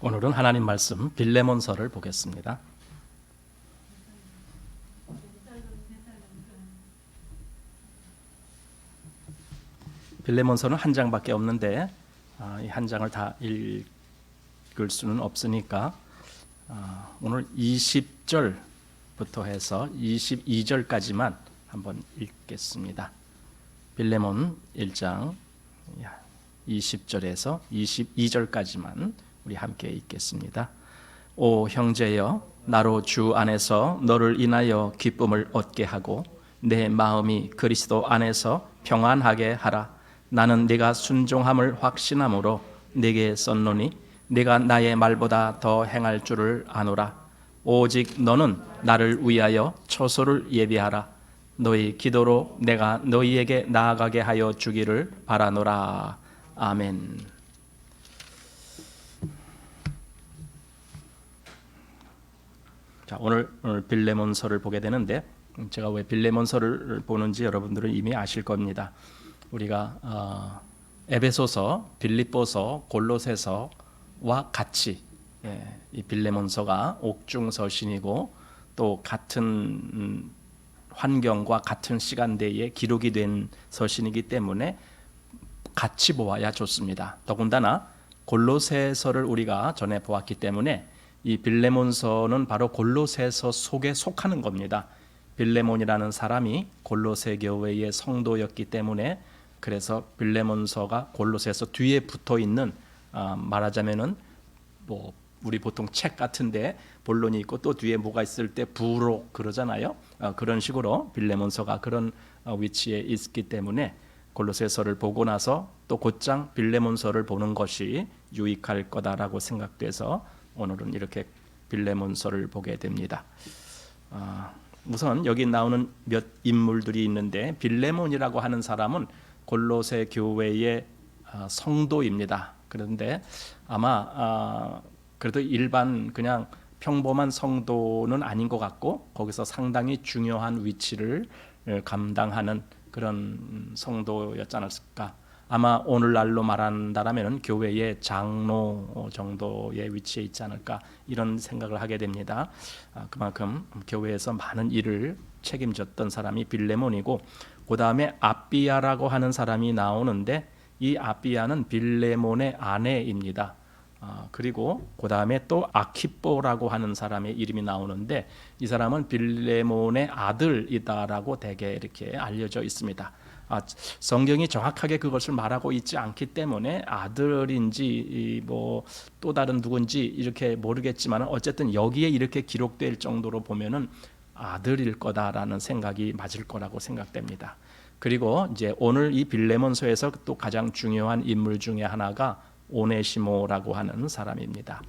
오늘은 하나님 말씀 빌레몬서를 보겠습니다. 빌레몬서는 한 장밖에 없는데 이 한 장을 다 읽을 수는 없으니까 오늘 20절부터 해서 22절까지만 한번 읽겠습니다. 빌레몬 1장 20절에서 22절까지만 우리 함께 읽겠습니다. 오 형제여, 나로 주 안에서 너를 인하여 기쁨을 얻게 하고 내 마음이 그리스도 안에서 평안하게 하라. 나는 네가 순종함을 확신함으로 네게 썼노니 네가 나의 말보다 더 행할 줄을 아노라. 오직 너는 나를 위하여 처소를 예비하라. 너희 기도로 내가 너희에게 나아가게 하여 주기를 바라노라. 아멘. 자, 오늘 빌레몬서를 보게 되는데, 제가 왜 빌레몬서를 보는지 여러분들은 이미 아실 겁니다. 우리가 에베소서, 빌립보서, 골로새서와 같이 이 빌레몬서가 옥중서신이고 또 같은 환경과 같은 시간대에 기록이 된 서신이기 때문에 같이 보아야 좋습니다. 더군다나 골로새서를 우리가 전에 보았기 때문에 이 빌레몬서는 바로 골로새서 속에 속하는 겁니다. 빌레몬이라는 사람이 골로새 교회의 성도였기 때문에 그래서 빌레몬서가 골로새서 뒤에 붙어 있는 말하자면은 뭐 우리 보통 책 같은데 본론이 있고 또 뒤에 뭐가 있을 때 부록 그러잖아요. 그런 식으로 빌레몬서가 그런 위치에 있기 때문에 골로새서를 보고 나서 또 곧장 빌레몬서를 보는 것이 유익할 거다라고 생각돼서 오늘은 이렇게 빌레몬서를 보게 됩니다. 우선 여기 나오는 몇 인물들이 있는데 빌레몬이라고 하는 사람은 골로새 교회의 성도입니다. 그런데 아마 그래도 일반 그냥 평범한 성도는 아닌 것 같고 거기서 상당히 중요한 위치를 감당하는 그런 성도였지 않았을까. 아마 오늘날로 말한다라면 교회의 장로 정도의 위치에 있지 않을까 이런 생각을 하게 됩니다. 그만큼 교회에서 많은 일을 책임졌던 사람이 빌레몬이고 그 다음에 아비야라고 하는 사람이 나오는데 이 아비야는 빌레몬의 아내입니다. 그리고 그 다음에 또 아키뽀라고 하는 사람의 이름이 나오는데 이 사람은 빌레몬의 아들이다라고 대개 이렇게 알려져 있습니다. 성경이 정확하게 그것을 말하고 있지 않기 때문에 아들인지 뭐 또 다른 누군지 이렇게 모르겠지만 어쨌든 여기에 이렇게 기록될 정도로 보면은 아들일 거다라는 생각이 맞을 거라고 생각됩니다. 그리고 이제 오늘 이 빌레몬서에서 또 가장 중요한 인물 중에 하나가 오네시모라고 하는 사람입니다.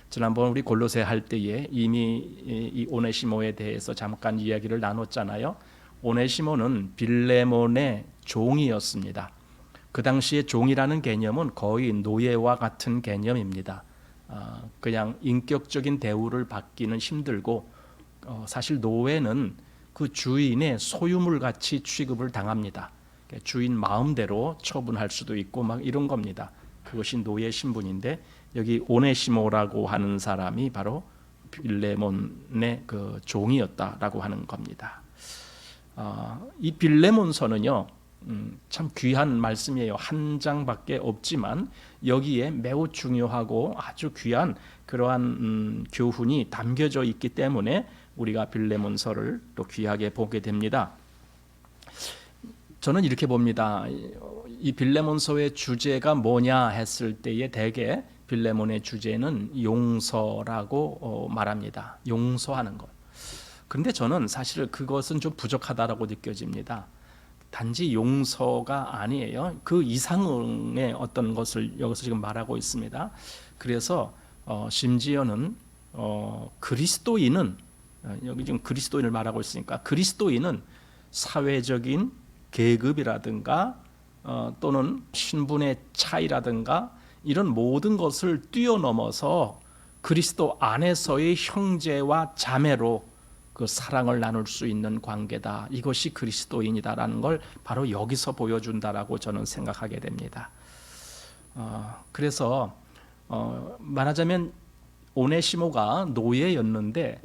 지난번 우리 골로새 할 때에 이미 이 오네시모에 대해서 잠깐 이야기를 나눴잖아요. 오네시모는 빌레몬의 종이었습니다. 그 당시에 종이라는 개념은 거의 노예와 같은 개념입니다. 그냥 인격적인 대우를 받기는 힘들고 사실 노예는 그 주인의 소유물 같이 취급을 당합니다. 주인 마음대로 처분할 수도 있고 막 이런 겁니다. 그것이 노예 신분인데 여기 오네시모라고 하는 사람이 바로 빌레몬의 그 종이었다라고 하는 겁니다. 이 빌레몬서는요 참 귀한 말씀이에요. 한 장밖에 없지만 여기에 매우 중요하고 아주 귀한 그러한 교훈이 담겨져 있기 때문에 우리가 빌레몬서를 또 귀하게 보게 됩니다. 저는 이렇게 봅니다. 이 빌레몬서의 주제가 뭐냐 했을 때에 대개 빌레몬의 주제는 용서라고 말합니다. 용서하는 것. 그런데 저는 사실 그것은 좀 부족하다라고 느껴집니다. 단지 용서가 아니에요. 그 이상의 어떤 것을 여기서 지금 말하고 있습니다. 그래서 심지어는 그리스도인은 여기 지금 그리스도인을 말하고 있으니까 그리스도인은 사회적인 계급이라든가 또는 신분의 차이라든가 이런 모든 것을 뛰어넘어서 그리스도 안에서의 형제와 자매로 그 사랑을 나눌 수 있는 관계다. 이것이 그리스도인이다라는 걸 바로 여기서 보여준다라고 저는 생각하게 됩니다. 그래서 말하자면 오네시모가 노예였는데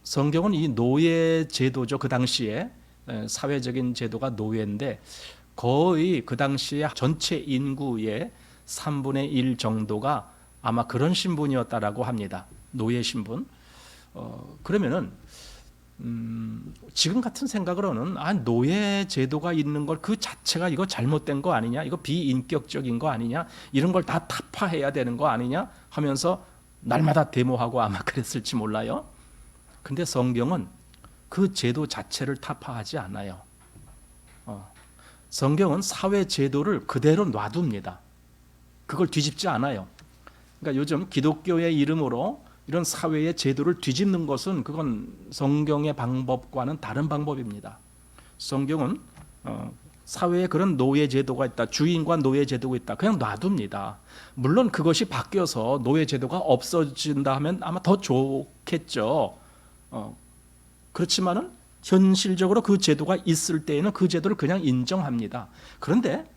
성경은 이 노예 제도죠. 그 당시에 사회적인 제도가 노예인데 거의 그 당시에 전체 인구의 3분의 1 정도가 아마 그런 신분이었다라고 합니다. 노예 신분. 그러면은 지금 같은 생각으로는 노예 제도가 있는 걸 그 자체가 이거 잘못된 거 아니냐, 이거 비인격적인 거 아니냐, 이런 걸 다 타파해야 되는 거 아니냐 하면서 날마다 데모하고 아마 그랬을지 몰라요. 근데 성경은 그 제도 자체를 타파하지 않아요. 성경은 사회 제도를 그대로 놔둡니다. 그걸 뒤집지 않아요. 그러니까 요즘 기독교의 이름으로 이런 사회의 제도를 뒤집는 것은 그건 성경의 방법과는 다른 방법입니다. 성경은 사회에 그런 노예 제도가 있다, 주인과 노예 제도가 있다, 그냥 놔둡니다. 물론 그것이 바뀌어서 노예 제도가 없어진다 하면 아마 더 좋겠죠. 그렇지만은 현실적으로 그 제도가 있을 때에는 그 제도를 그냥 인정합니다. 그런데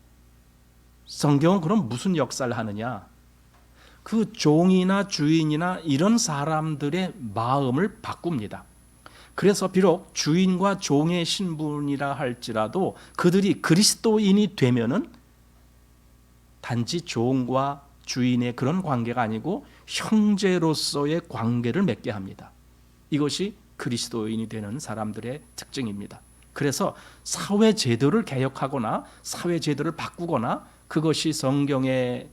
성경은 그럼 무슨 역사를 하느냐? 그 종이나 주인이나 이런 사람들의 마음을 바꿉니다. 그래서 비록 주인과 종의 신분이라 할지라도 그들이 그리스도인이 되면은 단지 종과 주인의 그런 관계가 아니고 형제로서의 관계를 맺게 합니다. 이것이 그리스도인이 되는 사람들의 특징입니다. 그래서 사회 제도를 개혁하거나 사회 제도를 바꾸거나 그것이 성경의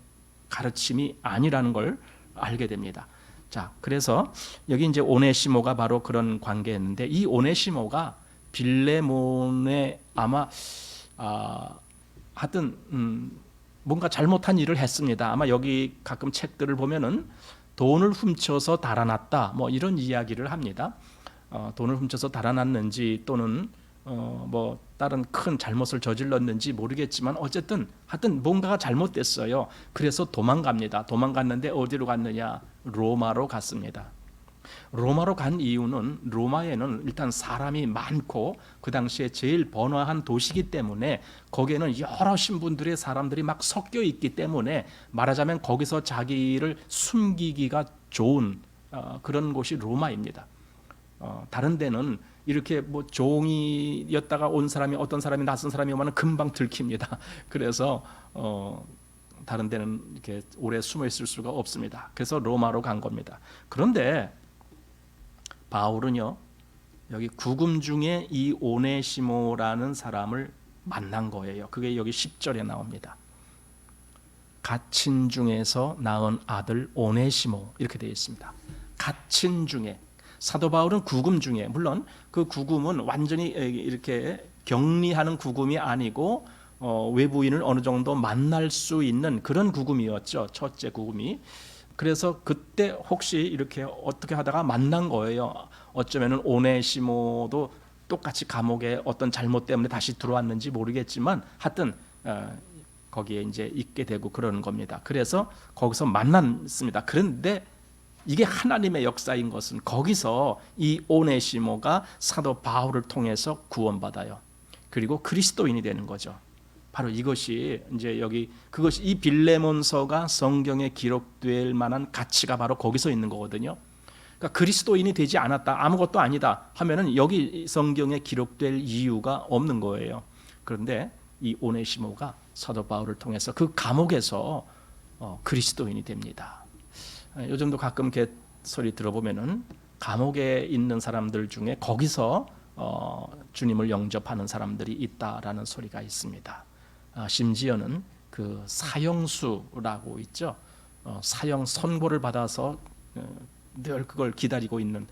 가르침이 아니라는 걸 알게 됩니다. 자, 그래서 여기 이제 오네시모가 바로 그런 관계였는데 이 오네시모가 빌레몬의 아마 하여튼 뭔가 잘못한 일을 했습니다. 아마 여기 가끔 책들을 보면은 돈을 훔쳐서 달아났다 뭐 이런 이야기를 합니다. 돈을 훔쳐서 달아났는지 또는 뭐 다른 큰 잘못을 저질렀는지 모르겠지만 어쨌든 하여튼 뭔가가 잘못됐어요. 그래서 도망갑니다. 도망갔는데 어디로 갔느냐? 로마로 갔습니다. 로마로 간 이유는 로마에는 일단 사람이 많고 그 당시에 제일 번화한 도시이기 때문에 거기에는 여러 신분들의 사람들이 막 섞여 있기 때문에 말하자면 거기서 자기를 숨기기가 좋은 그런 곳이 로마입니다. 다른 데는 이렇게 뭐 종이였다가 온 사람이 어떤 사람이 낯선 사람이 오면 금방 들킵니다. 그래서 다른 데는 이렇게 오래 숨어 있을 수가 없습니다. 그래서 로마로 간 겁니다. 그런데 바울은요 여기 구금 중에 이 오네시모라는 사람을 만난 거예요. 그게 여기 10절에 나옵니다. 갇힌 중에서 낳은 아들 오네시모 이렇게 되어 있습니다. 갇힌 중에 사도 바울은 구금 중에 물론 그 구금은 완전히 이렇게 격리하는 구금이 아니고 외부인을 어느 정도 만날 수 있는 그런 구금이었죠. 첫째 구금이. 그래서 그때 혹시 이렇게 어떻게 하다가 만난 거예요. 어쩌면은 오네시모도 똑같이 감옥에 어떤 잘못 때문에 다시 들어왔는지 모르겠지만 하여튼 거기에 이제 있게 되고 그러는 겁니다. 그래서 거기서 만났습니다. 그런데 이게 하나님의 역사인 것은 거기서 이 오네시모가 사도 바울을 통해서 구원받아요. 그리고 그리스도인이 되는 거죠. 바로 이것이 이제 여기 그것이 이 빌레몬서가 성경에 기록될 만한 가치가 바로 거기서 있는 거거든요. 그러니까 그리스도인이 되지 않았다, 아무것도 아니다 하면은 여기 성경에 기록될 이유가 없는 거예요. 그런데 이 오네시모가 사도 바울을 통해서 그 감옥에서 그리스도인이 됩니다. 요즘도 가끔 이렇게 소리 들어보면은 감옥에 있는 사람들 중에 거기서 주님을 영접하는 사람들이 있다라는 소리가 있습니다. 심지어는 그 사형수라고 있죠. 사형 선고를 받아서 늘 그걸 기다리고 있는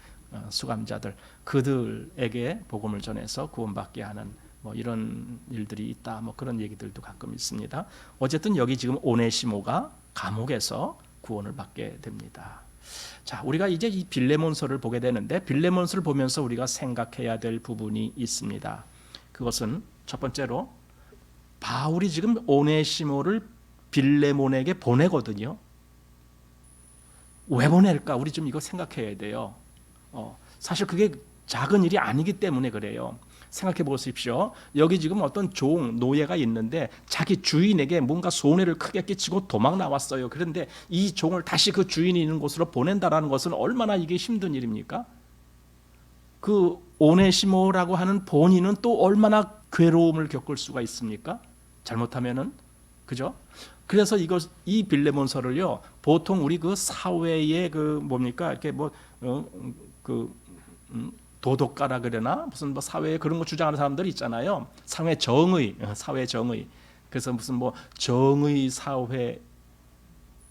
수감자들, 그들에게 복음을 전해서 구원받게 하는 뭐 이런 일들이 있다. 뭐 그런 얘기들도 가끔 있습니다. 어쨌든 여기 지금 오네시모가 감옥에서 구원을 받게 됩니다. 자, 우리가 이제 이 빌레몬서를 보게 되는데 빌레몬서를 보면서 우리가 생각해야 될 부분이 있습니다. 그것은 첫 번째로 바울이 지금 오네시모를 빌레몬에게 보내거든요. 왜 보낼까? 우리 좀 이거 생각해야 돼요. 사실 그게 작은 일이 아니기 때문에 그래요. 생각해 보십시오. 여기 지금 어떤 노예가 있는데 자기 주인에게 뭔가 손해를 크게 끼치고 도망 나왔어요. 그런데 이 종을 다시 그 주인이 있는 곳으로 보낸다라는 것은 얼마나 이게 힘든 일입니까? 그 오네시모라고 하는 본인은 또 얼마나 괴로움을 겪을 수가 있습니까? 잘못하면은, 그죠? 그래서 이 빌레몬서를요, 보통 우리 그 사회의 그 뭡니까, 이렇게 도덕가라 그러나 무슨 뭐 사회에 그런 거 주장하는 사람들이 있잖아요. 사회 정의. 그래서 무슨 뭐 정의 사회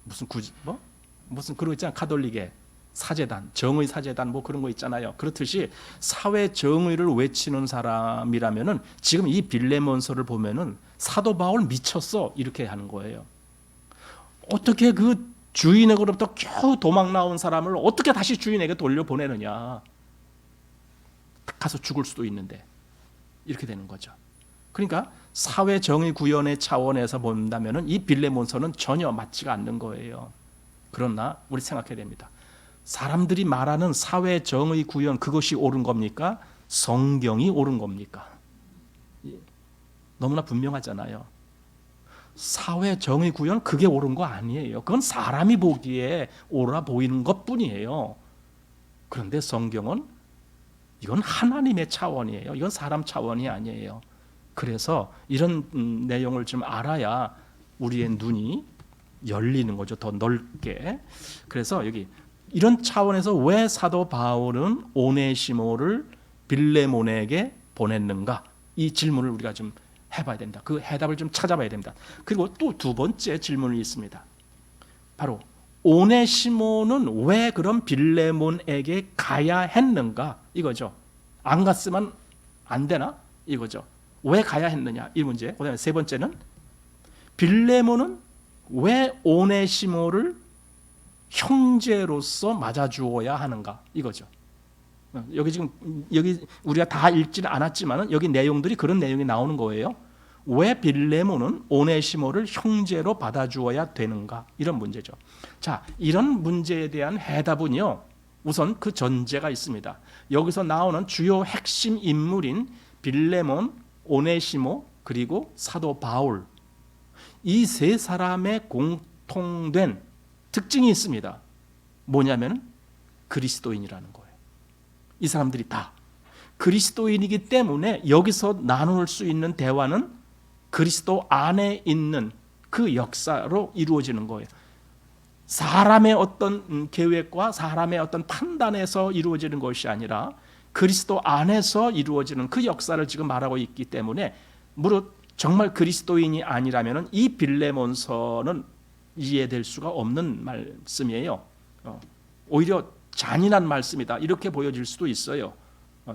무슨 그런 거 있잖아. 가톨릭의 사제단, 정의 사제단 뭐 그런 거 있잖아요. 그렇듯이 사회 정의를 외치는 사람이라면은 지금 이 빌레몬서를 보면은 사도 바울 미쳤어 이렇게 하는 거예요. 어떻게 그 주인에게로부터 겨우 도망 나온 사람을 어떻게 다시 주인에게 돌려보내느냐. 가서 죽을 수도 있는데 이렇게 되는 거죠. 그러니까 사회 정의 구현의 차원에서 본다면은 이 빌레몬서는 전혀 맞지가 않는 거예요. 그러나 우리 생각해야 됩니다. 사람들이 말하는 사회 정의 구현 그것이 옳은 겁니까? 성경이 옳은 겁니까? 너무나 분명하잖아요. 사회 정의 구현 그게 옳은 거 아니에요. 그건 사람이 보기에 옳아 보이는 것뿐이에요. 그런데 성경은 이건 하나님의 차원이에요. 이건 사람 차원이 아니에요. 그래서 이런 내용을 좀 알아야 우리의 눈이 열리는 거죠. 더 넓게. 그래서 여기 이런 차원에서 왜 사도 바울은 오네시모를 빌레몬에게 보냈는가? 이 질문을 우리가 좀 해봐야 됩니다. 그 해답을 좀 찾아봐야 됩니다. 그리고 또 두 번째 질문이 있습니다. 바로 오네시모는 왜 그럼 빌레몬에게 가야 했는가? 이거죠. 안 갔으면 안 되나? 이거죠. 왜 가야 했느냐? 이 문제. 그다음에 세 번째는 빌레몬은 왜 오네시모를 형제로서 맞아주어야 하는가? 이거죠. 여기 우리가 다 읽지는 않았지만 여기 내용들이 그런 내용이 나오는 거예요. 왜 빌레몬은 오네시모를 형제로 받아주어야 되는가? 이런 문제죠. 자, 이런 문제에 대한 해답은요. 우선 그 전제가 있습니다. 여기서 나오는 주요 핵심 인물인 빌레몬, 오네시모, 그리고 사도 바울. 이 세 사람의 공통된 특징이 있습니다. 뭐냐면 그리스도인이라는 거예요. 이 사람들이 다 그리스도인이기 때문에 여기서 나눌 수 있는 대화는 그리스도 안에 있는 그 역사로 이루어지는 거예요. 사람의 어떤 계획과 사람의 어떤 판단에서 이루어지는 것이 아니라 그리스도 안에서 이루어지는 그 역사를 지금 말하고 있기 때문에 무릇 정말 그리스도인이 아니라면 이 빌레몬서는 이해될 수가 없는 말씀이에요. 오히려 잔인한 말씀이다 이렇게 보여질 수도 있어요.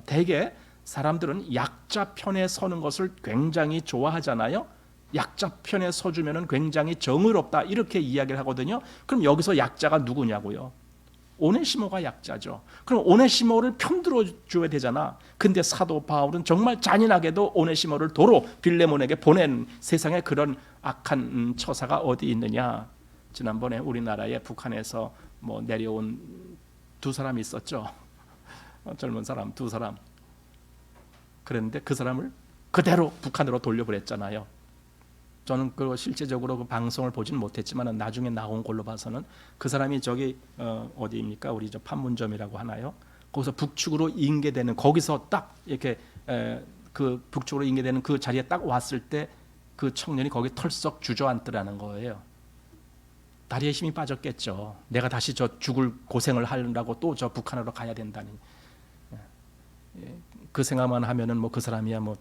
대개 사람들은 약자 편에 서는 것을 굉장히 좋아하잖아요. 약자 편에 서주면 굉장히 정의롭다 이렇게 이야기를 하거든요. 그럼 여기서 약자가 누구냐고요? 오네시모가 약자죠. 그럼 오네시모를 편들어 줘야 되잖아. 근데 사도 바울은 정말 잔인하게도 오네시모를 도로 빌레몬에게 보낸 세상에 그런 악한 처사가 어디 있느냐. 지난번에 우리나라에 북한에서 뭐 내려온 두 사람이 있었죠. 젊은 사람 두 사람. 그런데 그 사람을 그대로 북한으로 돌려보냈잖아요. 저는 그 실제적으로 그 방송을 보지는 못했지만 나중에 나온 걸로 봐서는 그 사람이 저기 어디입니까? 우리 저 판문점이라고 하나요? 거기서 북측으로 인계되는 거기서 딱 이렇게 그 북쪽으로 인계되는 그 자리에 딱 왔을 때 그 청년이 거기 털썩 주저앉더라는 거예요. 다리에 힘이 빠졌겠죠. 내가 다시 저 죽을 고생을 하려고 또 저 북한으로 가야 된다니. 그 생각만 하면은 뭐 그 사람이야 뭐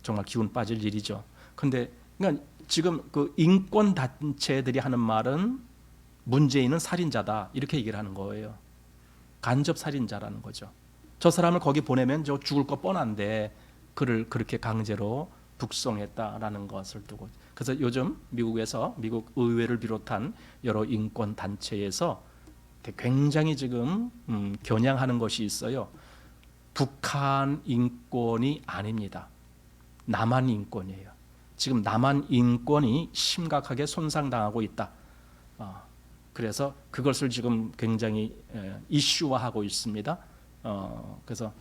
정말 기운 빠질 일이죠. 근데 그러니까 지금 그 인권 단체들이 하는 말은 문재인은 살인자다 이렇게 얘기를 하는 거예요. 간접 살인자라는 거죠. 저 사람을 거기 보내면 저 죽을 거 뻔한데 그를 그렇게 강제로 북송했다라는 것을 두고 그래서 요즘 미국에서 미국 의회를 비롯한 여러 인권 단체에서 굉장히 지금 겨냥하는 것이 있어요. 북한 인권이 아닙니다. 남한 인권이에요. 지금 남한 인권이 심각하게 손상당하고 있다. 그래서 그것을 지금 굉장히 이슈화하고 있습니다. 그래서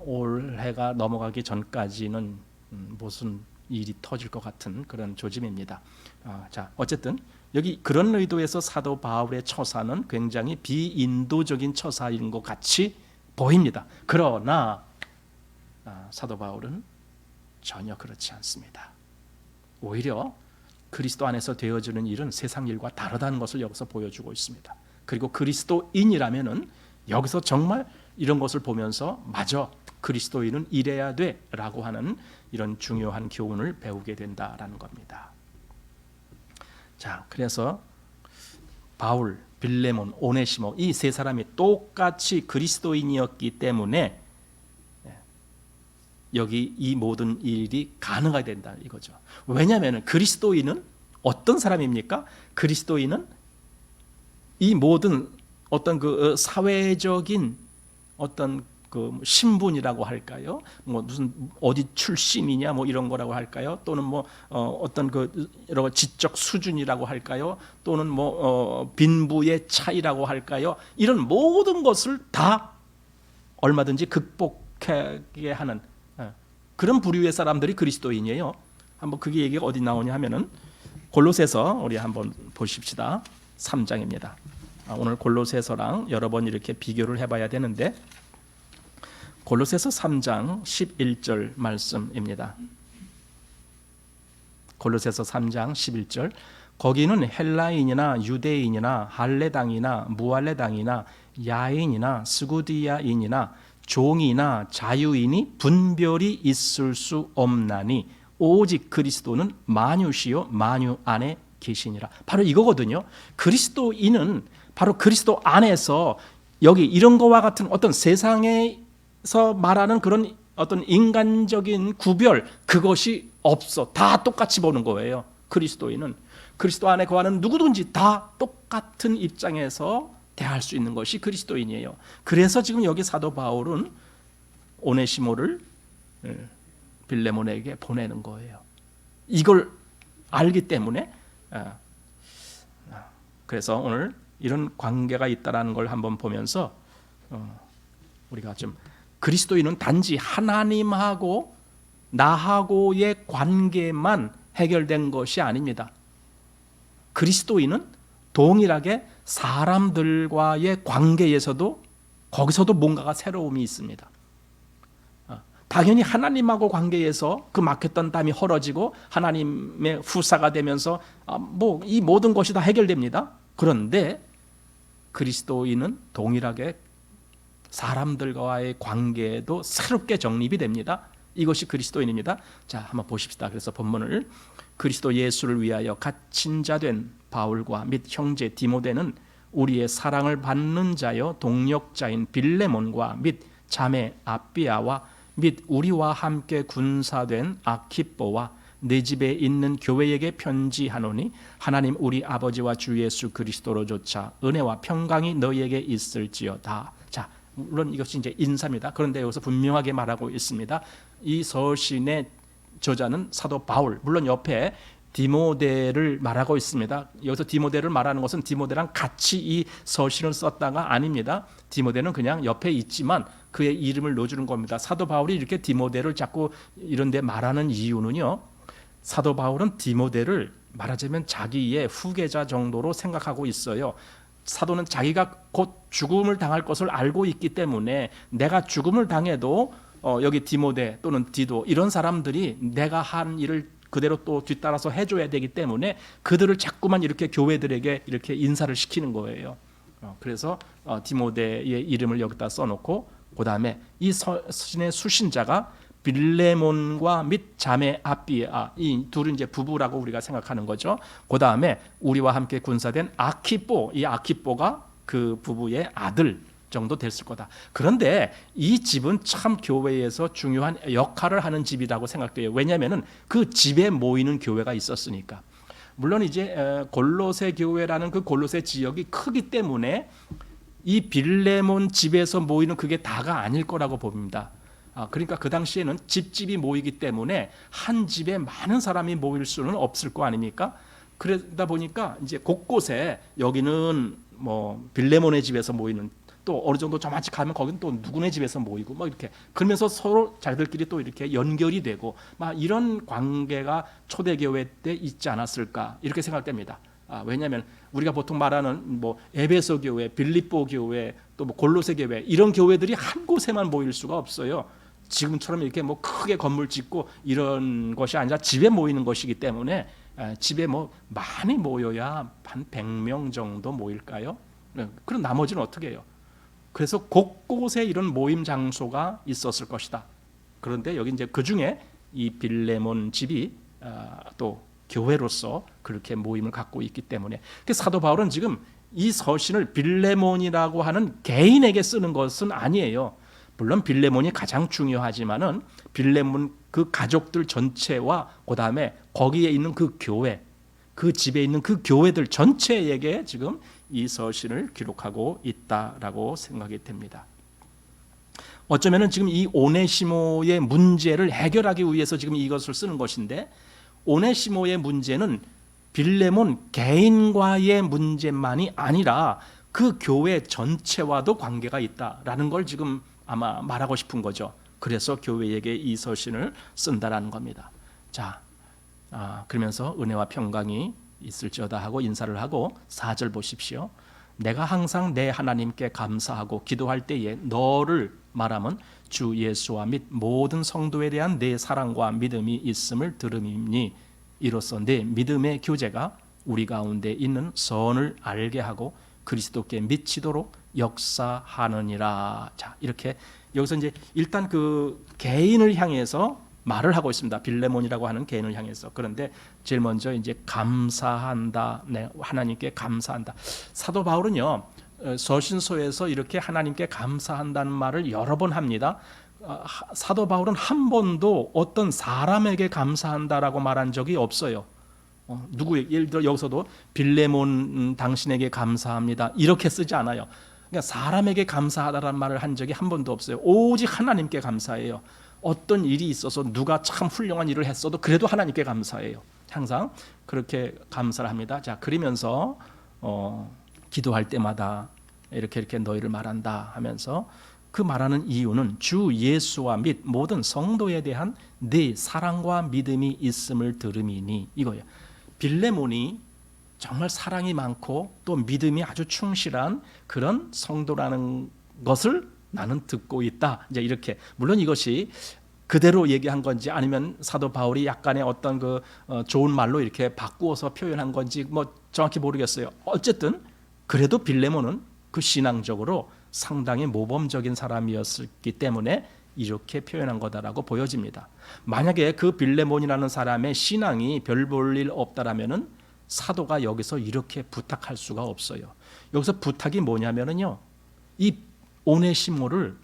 올해가 넘어가기 전까지는 무슨 일이 터질 것 같은 그런 조짐입니다. 자, 어쨌든 여기 그런 의도에서 사도 바울의 처사는 굉장히 비인도적인 처사인 것 같이 보입니다. 그러나 사도 바울은 전혀 그렇지 않습니다. 오히려 그리스도 안에서 되어지는 일은 세상 일과 다르다는 것을 여기서 보여주고 있습니다. 그리고 그리스도인이라면은 여기서 정말 이런 것을 보면서 맞아, 그리스도인은 이래야 돼라고 하는 이런 중요한 교훈을 배우게 된다라는 겁니다. 자, 그래서 바울, 빌레몬, 오네시모 이 세 사람이 똑같이 그리스도인이었기 때문에 여기 이 모든 일이 가능하게 된다 이거죠. 왜냐하면 그리스도인은 어떤 사람입니까? 그리스도인은 이 모든 어떤 그 사회적인 어떤 그 신분이라고 할까요? 뭐 무슨 어디 출신이냐 뭐 이런 거라고 할까요? 또는 뭐 어떤 그 여러 지적 수준이라고 할까요? 또는 뭐 빈부의 차이라고 할까요? 이런 모든 것을 다 얼마든지 극복하게 하는 그런 부류의 사람들이 그리스도인이에요. 한번 그게 얘기가 어디 나오냐 하면은 골로새서 우리 한번 보십시다. 3장입니다. 오늘 골로새서랑 여러 번 이렇게 비교를 해봐야 되는데 골로새서 3장 11절 말씀입니다. 골로새서 3장 11절 거기는 헬라인이나 유대인이나 할레당이나 무할레당이나 야인이나 스구디아인이나 종이나 자유인이 분별이 있을 수 없나니 오직 그리스도는 만유시요 만유 안에 계시니라. 바로 이거거든요. 그리스도인은 바로 그리스도 안에서 여기 이런 거와 같은 어떤 세상에서 말하는 그런 어떤 인간적인 구별 그것이 없어. 다 똑같이 보는 거예요. 그리스도인은 그리스도 안에 거하는 누구든지 다 똑같은 입장에서 대할 수 있는 것이 그리스도인이에요. 그래서 지금 여기 사도 바울은 오네시모를 빌레몬에게 보내는 거예요. 이걸 알기 때문에 그래서 오늘 이런 관계가 있다라는 걸 한번 보면서 우리가 좀 그리스도인은 단지 하나님하고 나하고의 관계만 해결된 것이 아닙니다. 그리스도인은 동일하게 사람들과의 관계에서도 거기서도 뭔가가 새로움이 있습니다. 당연히 하나님하고 관계에서 그 막혔던 담이 헐어지고 하나님의 후사가 되면서 뭐 이 모든 것이 다 해결됩니다. 그런데 그리스도인은 동일하게 사람들과의 관계도 새롭게 정립이 됩니다. 이것이 그리스도인입니다. 자, 한번 보십시다. 그래서 본문을 그리스도 예수를 위하여 갇힌 자 된 바울과 및 형제 디모데는 우리의 사랑을 받는 자여 동력자인 빌레몬과 및 자매 아비아와 및 우리와 함께 군사된 아키뽀와 내 집에 있는 교회에게 편지하노니 하나님 우리 아버지와 주 예수 그리스도로조차 은혜와 평강이 너희에게 있을지어다. 자, 물론 이것이 이제 인사입니다. 그런데 여기서 분명하게 말하고 있습니다. 이 서신의 저자는 사도 바울, 물론 옆에 디모데를 말하고 있습니다. 여기서 디모데를 말하는 것은 디모데랑 같이 이 서신을 썼다가 아닙니다. 디모데는 그냥 옆에 있지만 그의 이름을 넣어주는 겁니다. 사도 바울이 이렇게 디모데를 자꾸 이런 데 말하는 이유는요, 사도 바울은 디모데를 말하자면 자기의 후계자 정도로 생각하고 있어요. 사도는 자기가 곧 죽음을 당할 것을 알고 있기 때문에 내가 죽음을 당해도 여기 디모데 또는 디도 이런 사람들이 내가 한 일을 그대로 또 뒤따라서 해줘야 되기 때문에 그들을 자꾸만 이렇게 교회들에게 이렇게 인사를 시키는 거예요. 그래서 디모데의 이름을 여기다 써놓고 그 다음에 이 서신의 수신자가 빌레몬과 및 자매 아비아, 이 둘은 이제 부부라고 우리가 생각하는 거죠. 그 다음에 우리와 함께 군사된 아키뽀, 이 아키뽀가 그 부부의 아들 정도 됐을 거다. 그런데 이 집은 참 교회에서 중요한 역할을 하는 집이라고 생각돼요. 왜냐하면은 그 집에 모이는 교회가 있었으니까. 물론 이제 골로새 교회라는 그 골로새 지역이 크기 때문에 이 빌레몬 집에서 모이는 그게 다가 아닐 거라고 봅니다. 그러니까 그 당시에는 집집이 모이기 때문에 한 집에 많은 사람이 모일 수는 없을 거 아닙니까? 그러다 보니까 이제 곳곳에 여기는 뭐 빌레몬의 집에서 모이는 또 어느 정도 저만치 가면 거긴 또 누구네 집에서 모이고 막 이렇게 그러면서 서로 자기들끼리 또 이렇게 연결이 되고 막 이런 관계가 초대교회 때 있지 않았을까 이렇게 생각됩니다. 왜냐하면 우리가 보통 말하는 뭐 에베소 교회, 빌립보 교회, 또 뭐 골로새 교회 이런 교회들이 한 곳에만 모일 수가 없어요. 지금처럼 이렇게 뭐 크게 건물 짓고 이런 것이 아니라 집에 모이는 것이기 때문에 집에 뭐 많이 모여야 한 100명 정도 모일까요? 그럼 나머지는 어떻게 해요? 그래서 곳곳에 이런 모임 장소가 있었을 것이다. 그런데 여기 이제 그 중에 이 빌레몬 집이 또 교회로서 그렇게 모임을 갖고 있기 때문에 사도 바울은 지금 이 서신을 빌레몬이라고 하는 개인에게 쓰는 것은 아니에요. 물론 빌레몬이 가장 중요하지만은 빌레몬 그 가족들 전체와 그 다음에 거기에 있는 그 교회, 그 집에 있는 그 교회들 전체에게 지금 이 서신을 기록하고 있다라고 생각이 됩니다. 어쩌면은 지금 이 오네시모의 문제를 해결하기 위해서 지금 이것을 쓰는 것인데 오네시모의 문제는 빌레몬 개인과의 문제만이 아니라 그 교회 전체와도 관계가 있다라는 걸 지금 아마 말하고 싶은 거죠. 그래서 교회에게 이 서신을 쓴다라는 겁니다. 자, 그러면서 은혜와 평강이 있을지어다 하고 인사를 하고 4절 보십시오. 내가 항상 내 하나님께 감사하고 기도할 때에 너를 말하면 주 예수와 및 모든 성도에 대한 내 사랑과 믿음이 있음을 들음이니 이로써 내 믿음의 교제가 우리 가운데 있는 선을 알게 하고 그리스도께 미치도록 역사하느니라. 자, 이렇게 여기서 이제 일단 그 개인을 향해서 말을 하고 있습니다. 빌레몬이라고 하는 개인을 향해서. 그런데 제일 먼저 이제 감사한다. 네, 하나님께 감사한다. 사도 바울은요, 서신서에서 이렇게 하나님께 감사한다는 말을 여러 번 합니다. 사도 바울은 한 번도 어떤 사람에게 감사한다라고 말한 적이 없어요. 예를 들어 여기서도 빌레몬 당신에게 감사합니다 이렇게 쓰지 않아요. 그러니까 사람에게 감사하다라는 말을 한 적이 한 번도 없어요. 오직 하나님께 감사해요. 어떤 일이 있어서 누가 참 훌륭한 일을 했어도 그래도 하나님께 감사해요. 항상 그렇게 감사를 합니다. 자, 그러면서 기도할 때마다 이렇게 너희를 말한다 하면서 그 말하는 이유는 주 예수와 및 모든 성도에 대한 네 사랑과 믿음이 있음을 들음이니 이거예요. 빌레몬이 정말 사랑이 많고 또 믿음이 아주 충실한 그런 성도라는 것을 나는 듣고 있다. 이제 이렇게 물론 이것이 그대로 얘기한 건지 아니면 사도 바울이 약간의 어떤 그 좋은 말로 이렇게 바꾸어서 표현한 건지 뭐 정확히 모르겠어요. 어쨌든 그래도 빌레몬은 그 신앙적으로 상당히 모범적인 사람이었기 때문에 이렇게 표현한 거다라고 보여집니다. 만약에 그 빌레몬이라는 사람의 신앙이 별 볼 일 없다라면은 사도가 여기서 이렇게 부탁할 수가 없어요. 여기서 부탁이 뭐냐면은요, 이 오네시모를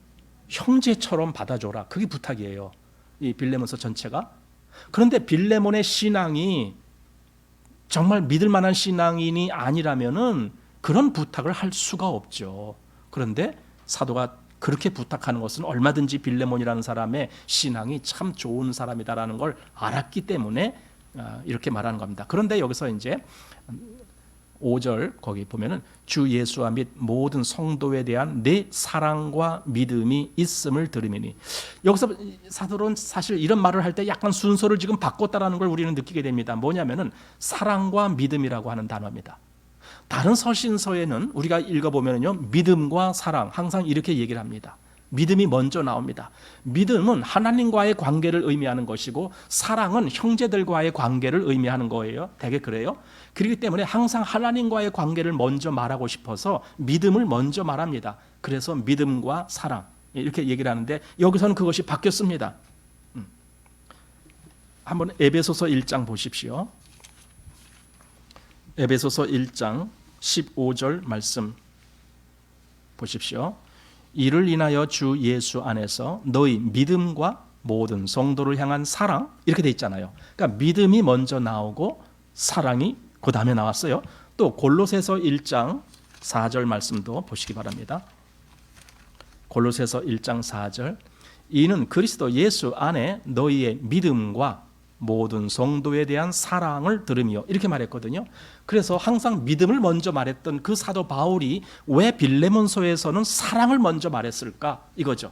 형제처럼 받아줘라. 그게 부탁이에요. 이 빌레몬서 전체가. 그런데 빌레몬의 신앙이 정말 믿을 만한 신앙인이 아니라면은 그런 부탁을 할 수가 없죠. 그런데 사도가 그렇게 부탁하는 것은 얼마든지 빌레몬이라는 사람의 신앙이 참 좋은 사람이다라는 걸 알았기 때문에 이렇게 말하는 겁니다. 그런데 여기서 이제 5절 거기 보면은 주 예수와 및 모든 성도에 대한 내 사랑과 믿음이 있음을 들으미니 여기서 사도는 사실 이런 말을 할 때 약간 순서를 지금 바꿨다라는 걸 우리는 느끼게 됩니다. 뭐냐면은 사랑과 믿음이라고 하는 단어입니다. 다른 서신서에는 우리가 읽어보면요, 믿음과 사랑 항상 이렇게 얘기를 합니다. 믿음이 먼저 나옵니다. 믿음은 하나님과의 관계를 의미하는 것이고 사랑은 형제들과의 관계를 의미하는 거예요. 되게 그래요. 그렇기 때문에 항상 하나님과의 관계를 먼저 말하고 싶어서 믿음을 먼저 말합니다. 그래서 믿음과 사랑 이렇게 얘기를 하는데 여기서는 그것이 바뀌었습니다. 한번 에베소서 1장 보십시오. 에베소서 1장 15절 말씀 보십시오. 이를 인하여 주 예수 안에서 너희 믿음과 모든 성도를 향한 사랑 이렇게 돼 있잖아요. 그러니까 믿음이 먼저 나오고 사랑이 그 다음에 나왔어요. 또 골로새서 1장 4절 말씀도 보시기 바랍니다. 골로새서 1장 4절 이는 그리스도 예수 안에 너희의 믿음과 모든 성도에 대한 사랑을 들으며 이렇게 말했거든요. 그래서 항상 믿음을 먼저 말했던 그 사도 바울이 왜 빌레몬서에서는 사랑을 먼저 말했을까? 이거죠.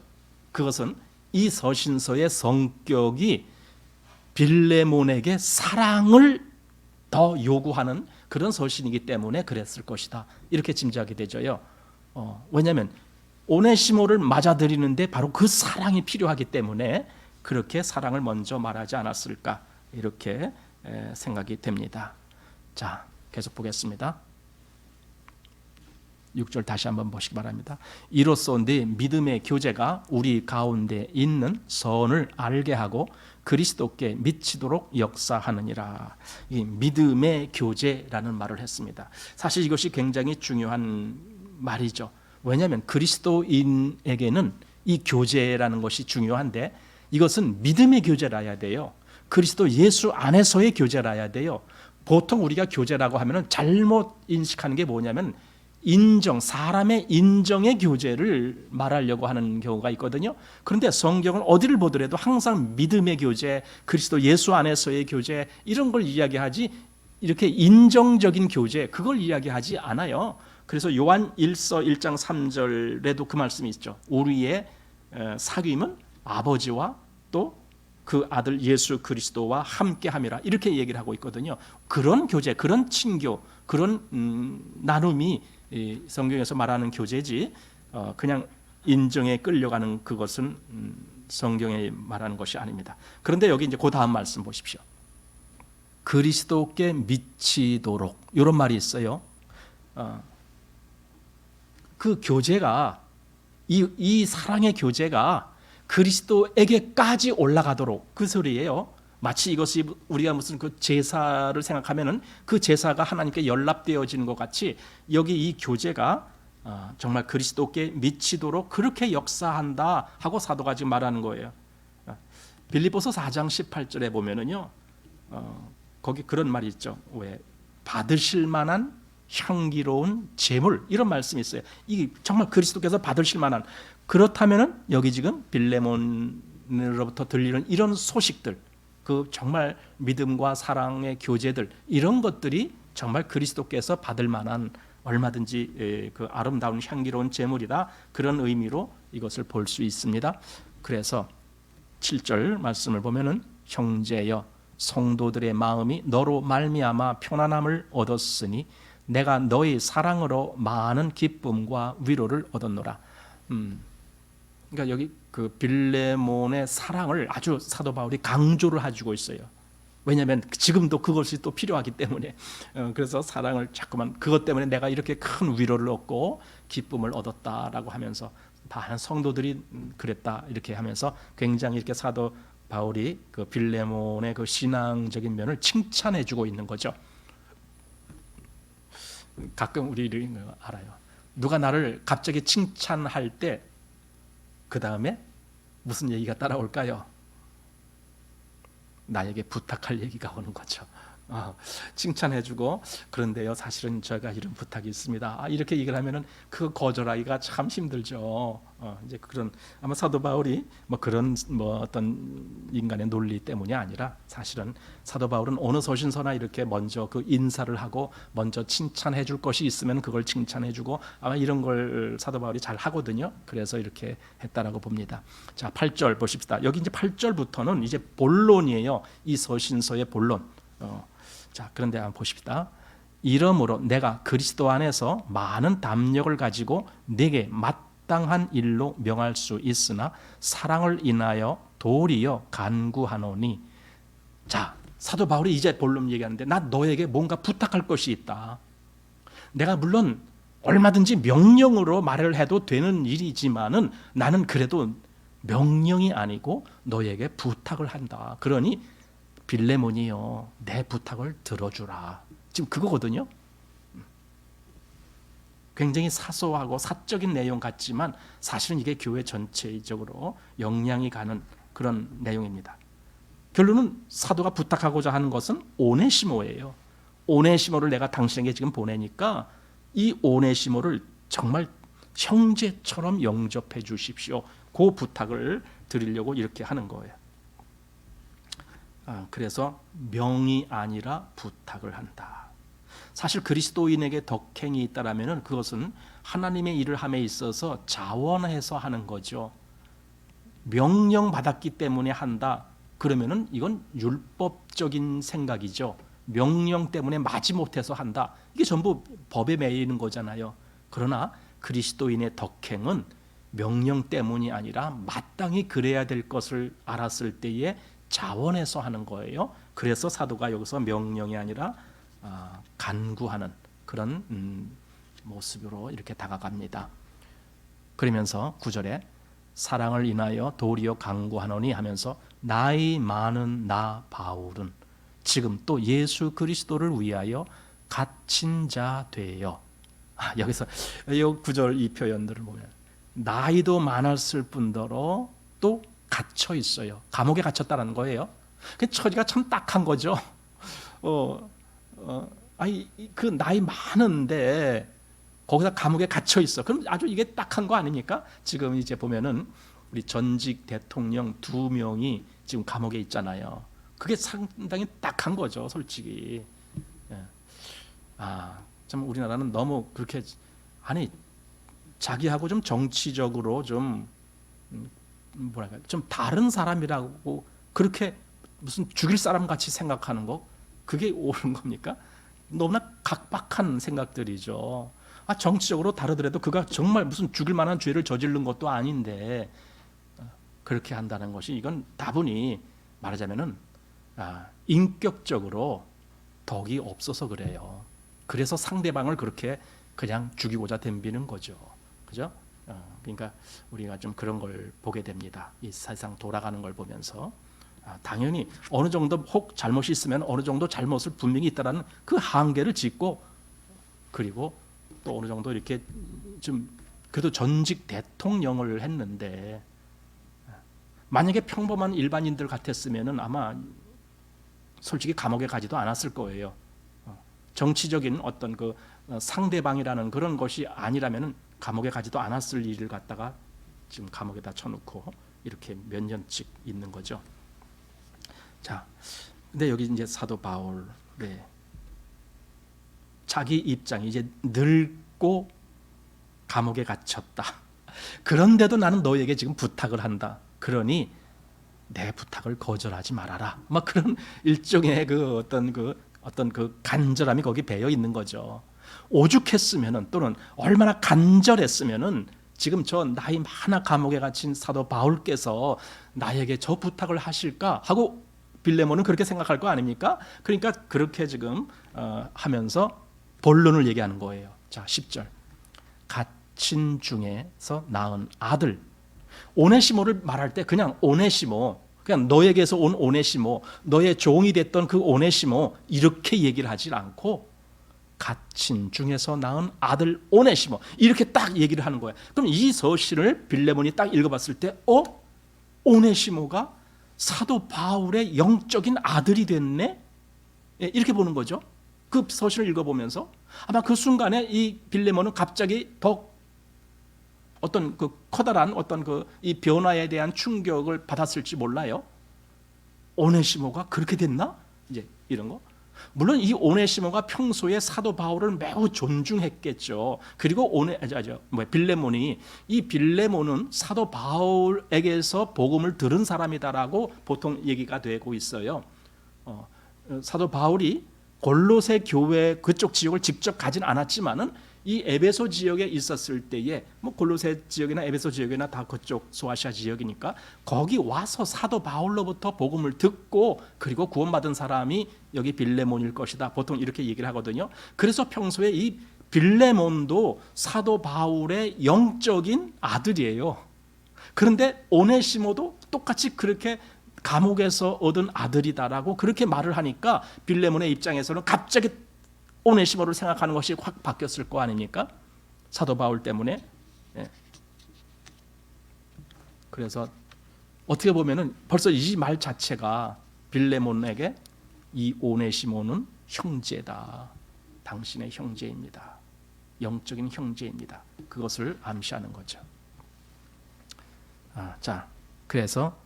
그것은 이 서신서의 성격이 빌레몬에게 사랑을 더 요구하는 그런 서신이기 때문에 그랬을 것이다. 이렇게 짐작이 되죠요. 왜냐하면 오네시모를 맞아들이는데 바로 그 사랑이 필요하기 때문에 그렇게 사랑을 먼저 말하지 않았을까 이렇게 생각이 됩니다. 자, 계속 보겠습니다. 6절 다시 한번 보시기 바랍니다. 이로써 네 믿음의 교제가 우리 가운데 있는 선을 알게 하고 그리스도께 미치도록 역사하느니라. 이 믿음의 교제라는 말을 했습니다. 사실 이것이 굉장히 중요한 말이죠. 왜냐하면 그리스도인에게는 이 교제라는 것이 중요한데 이것은 믿음의 교제라야 돼요. 그리스도 예수 안에서의 교제라야 돼요. 보통 우리가 교제라고 하면 잘못 인식하는 게 뭐냐면 사람의 인정의 교제를 말하려고 하는 경우가 있거든요. 그런데 성경을 어디를 보더라도 항상 믿음의 교제, 그리스도 예수 안에서의 교제 이런 걸 이야기하지 이렇게 인정적인 교제 그걸 이야기하지 않아요. 그래서 요한 1서 1장 3절에도 그 말씀이 있죠. 우리의 사귐은 아버지와 또 그 아들 예수 그리스도와 함께함이라 이렇게 얘기를 하고 있거든요. 그런 교제, 그런 친교, 그런 나눔이 성경에서 말하는 교제지 그냥 인정에 끌려가는 그것은 성경에 말하는 것이 아닙니다. 그런데 여기 이제 그 다음 말씀 보십시오. 그리스도께 미치도록 이런 말이 있어요. 그 교제가 이 사랑의 교제가 그리스도에게까지 올라가도록 그 소리예요. 마치 이것이 우리가 무슨 그 제사를 생각하면은 그 제사가 하나님께 연락되어지는 것 같이 여기 이 교제가 정말 그리스도께 미치도록 그렇게 역사한다 하고 사도가 지금 말하는 거예요. 빌립보서 4장 18절에 보면은요, 거기 그런 말이 있죠. 왜 받으실 만한 향기로운 제물 이런 말씀이 있어요. 이게 정말 그리스도께서 받으실 만한 그렇다면은 여기 지금 빌레몬으로부터 들리는 이런 소식들, 그 정말 믿음과 사랑의 교제들 이런 것들이 정말 그리스도께서 받을 만한 얼마든지 그 아름다운 향기로운 제물이다 그런 의미로 이것을 볼 수 있습니다. 그래서 7절 말씀을 보면은 형제여 성도들의 마음이 너로 말미암아 편안함을 얻었으니 내가 너희 사랑으로 많은 기쁨과 위로를 얻었노라. 그러니까 여기 그 빌레몬의 사랑을 아주 사도 바울이 강조를 해주고 있어요. 왜냐하면 지금도 그것이 또 필요하기 때문에 그래서 사랑을 자꾸만 그것 때문에 내가 이렇게 큰 위로를 얻고 기쁨을 얻었다라고 하면서 다 성도들이 그랬다 이렇게 하면서 굉장히 이렇게 사도 바울이 그 빌레몬의 그 신앙적인 면을 칭찬해주고 있는 거죠. 가끔 우리를 알아요. 누가 나를 갑자기 칭찬할 때 그 다음에 무슨 얘기가 따라올까요? 나에게 부탁할 얘기가 오는 거죠. 칭찬해주고 그런데요 사실은 제가 이런 부탁이 있습니다. 이렇게 얘기를 하면은 그 거절하기가 참 힘들죠. 이제 그런 아마 사도 바울이 뭐 그런 뭐 어떤 인간의 논리 때문이 아니라 사실은 사도 바울은 어느 서신서나 이렇게 먼저 그 인사를 하고 먼저 칭찬해줄 것이 있으면 그걸 칭찬해주고 아마 이런 걸 사도 바울이 잘 하거든요. 그래서 이렇게 했다라고 봅니다. 자, 8절 보십시다. 여기 이제 8절부터는 이제 본론이에요. 이 서신서의 본론. 자, 그런데 한번 보십시다. 이러므로 내가 그리스도 안에서 많은 담력을 가지고 내게 마땅한 일로 명할 수 있으나 사랑을 인하여 도리어 간구하노니. 자, 사도 바울이 이제 본론 얘기하는데 나 너에게 뭔가 부탁할 것이 있다. 내가 물론 얼마든지 명령으로 말을 해도 되는 일이지만은 나는 그래도 명령이 아니고 너에게 부탁을 한다. 그러니 빌레몬이요 내 부탁을 들어주라. 지금 그거거든요. 굉장히 사소하고 사적인 내용 같지만 사실은 이게 교회 전체적으로 영향이 가는 그런 내용입니다. 결론은 사도가 부탁하고자 하는 것은 오네시모예요. 오네시모를 내가 당신에게 지금 보내니까 이 오네시모를 정말 형제처럼 영접해 주십시오. 그 부탁을 드리려고 이렇게 하는 거예요. 그래서 명이 아니라 부탁을 한다. 사실 그리스도인에게 덕행이 있다라면은 그것은 하나님의 일을 함에 있어서 자원해서 하는 거죠. 명령 받았기 때문에 한다. 그러면은 이건 율법적인 생각이죠. 명령 때문에 마지못해서 한다. 이게 전부 법에 매이는 거잖아요. 그러나 그리스도인의 덕행은 명령 때문이 아니라 마땅히 그래야 될 것을 알았을 때에 자원해서 하는 거예요. 그래서 사도가 여기서 명령이 아니라 간구하는 그런 모습으로 이렇게 다가갑니다. 그러면서 9절에 사랑을 인하여 도리어 간구하노니 하면서 나이 많은 나 바울은 지금 또 예수 그리스도를 위하여 갇힌 자 되어. 여기서 이 9절 이 표현들을 보면 나이도 많았을 뿐더러 또 갇혀 있어요. 감옥에 갇혔다는 거예요. 그 처지가 참 딱한 거죠. 그 나이 많은데 거기서 감옥에 갇혀 있어. 그럼 아주 이게 딱한 거 아닙니까? 지금 이제 보면은 우리 전직 대통령 2명이 지금 감옥에 있잖아요. 그게 상당히 딱한 거죠, 솔직히. 참 우리나라는 너무 그렇게 자기하고 좀 정치적으로 좀 뭐랄까 좀 다른 사람이라고 그렇게 무슨 죽일 사람 같이 생각하는 거 그게 옳은 겁니까? 너무나 각박한 생각들이죠. 정치적으로 다르더라도 그가 정말 무슨 죽일 만한 죄를 저지른 것도 아닌데 그렇게 한다는 것이 이건 다분히 말하자면은 인격적으로 덕이 없어서 그래요. 그래서 상대방을 그렇게 그냥 죽이고자 덤비는 거죠. 그죠? 그러니까 우리가 좀 그런 걸 보게 됩니다. 이 세상 돌아가는 걸 보면서 당연히 어느 정도 혹 잘못이 있으면 어느 정도 잘못을 분명히 있다라는 그 한계를 짚고 그리고 또 어느 정도 이렇게 좀 그래도 전직 대통령을 했는데 만약에 평범한 일반인들 같았으면은 아마 솔직히 감옥에 가지도 않았을 거예요. 정치적인 어떤 그 상대방이라는 그런 것이 아니라면은 감옥에 가지도 않았을 일을 갖다가 지금 감옥에다 쳐놓고 이렇게 몇 년씩 있는 거죠. 자, 근데 여기 이제 사도 바울, 자기 입장이 이제 늙고 감옥에 gat혔다. 그런데도 나는 너에게 지금 부탁을 한다. 그러니 내 부탁을 거절하지 말아라. 막 그런 일종의 그 어떤 그 간절함이 거기 배어 있는 거죠. 오죽했으면은 또는 얼마나 간절했으면은 지금 저 나이 많아 감옥에 갇힌 사도 바울께서 나에게 저 부탁을 하실까 하고 빌레몬은 그렇게 생각할 거 아닙니까? 그러니까 그렇게 지금 하면서 본론을 얘기하는 거예요. 자, 10절. 갇힌 중에서 낳은 아들. 오네시모를 말할 때 그냥 오네시모, 그냥 너에게서 온 오네시모, 너의 종이 됐던 그 오네시모 이렇게 얘기를 하지 않고 갇힌 중에서 낳은 아들 오네시모 이렇게 딱 얘기를 하는 거예요. 그럼 이 서신을 빌레몬이 딱 읽어봤을 때 오네시모가 사도 바울의 영적인 아들이 됐네? 이렇게 보는 거죠. 그 서신을 읽어보면서 아마 그 순간에 이 빌레몬은 갑자기 더 어떤 그 커다란 어떤 그 이 변화에 대한 충격을 받았을지 몰라요. 오네시모가 그렇게 됐나? 이제 이런 거. 물론 이 오네시모가 평소에 사도 바울을 매우 존중했겠죠. 그리고 빌레몬이 이 빌레몬은 사도 바울에게서 복음을 들은 사람이다라고 보통 얘기가 되고 있어요. 사도 바울이 골로새 교회 그쪽 지역을 직접 가진 않았지만은 이 에베소 지역에 있었을 때에 뭐 골로새 지역이나 에베소 지역이나 다 그쪽 소아시아 지역이니까 거기 와서 사도 바울로부터 복음을 듣고 그리고 구원받은 사람이 여기 빌레몬일 것이다. 보통 이렇게 얘기를 하거든요. 그래서 평소에 이 빌레몬도 사도 바울의 영적인 아들이에요. 그런데 오네시모도 똑같이 그렇게 감옥에서 얻은 아들이다라고 그렇게 말을 하니까 빌레몬의 입장에서는 갑자기 오네시모를 생각하는 것이 확 바뀌었을 거 아닙니까? 사도 바울 때문에. 그래서 어떻게 보면은 벌써 이 말 자체가 빌레몬에게 이 오네시모는 형제다. 당신의 형제입니다. 영적인 형제입니다. 그것을 암시하는 거죠. 자, 그래서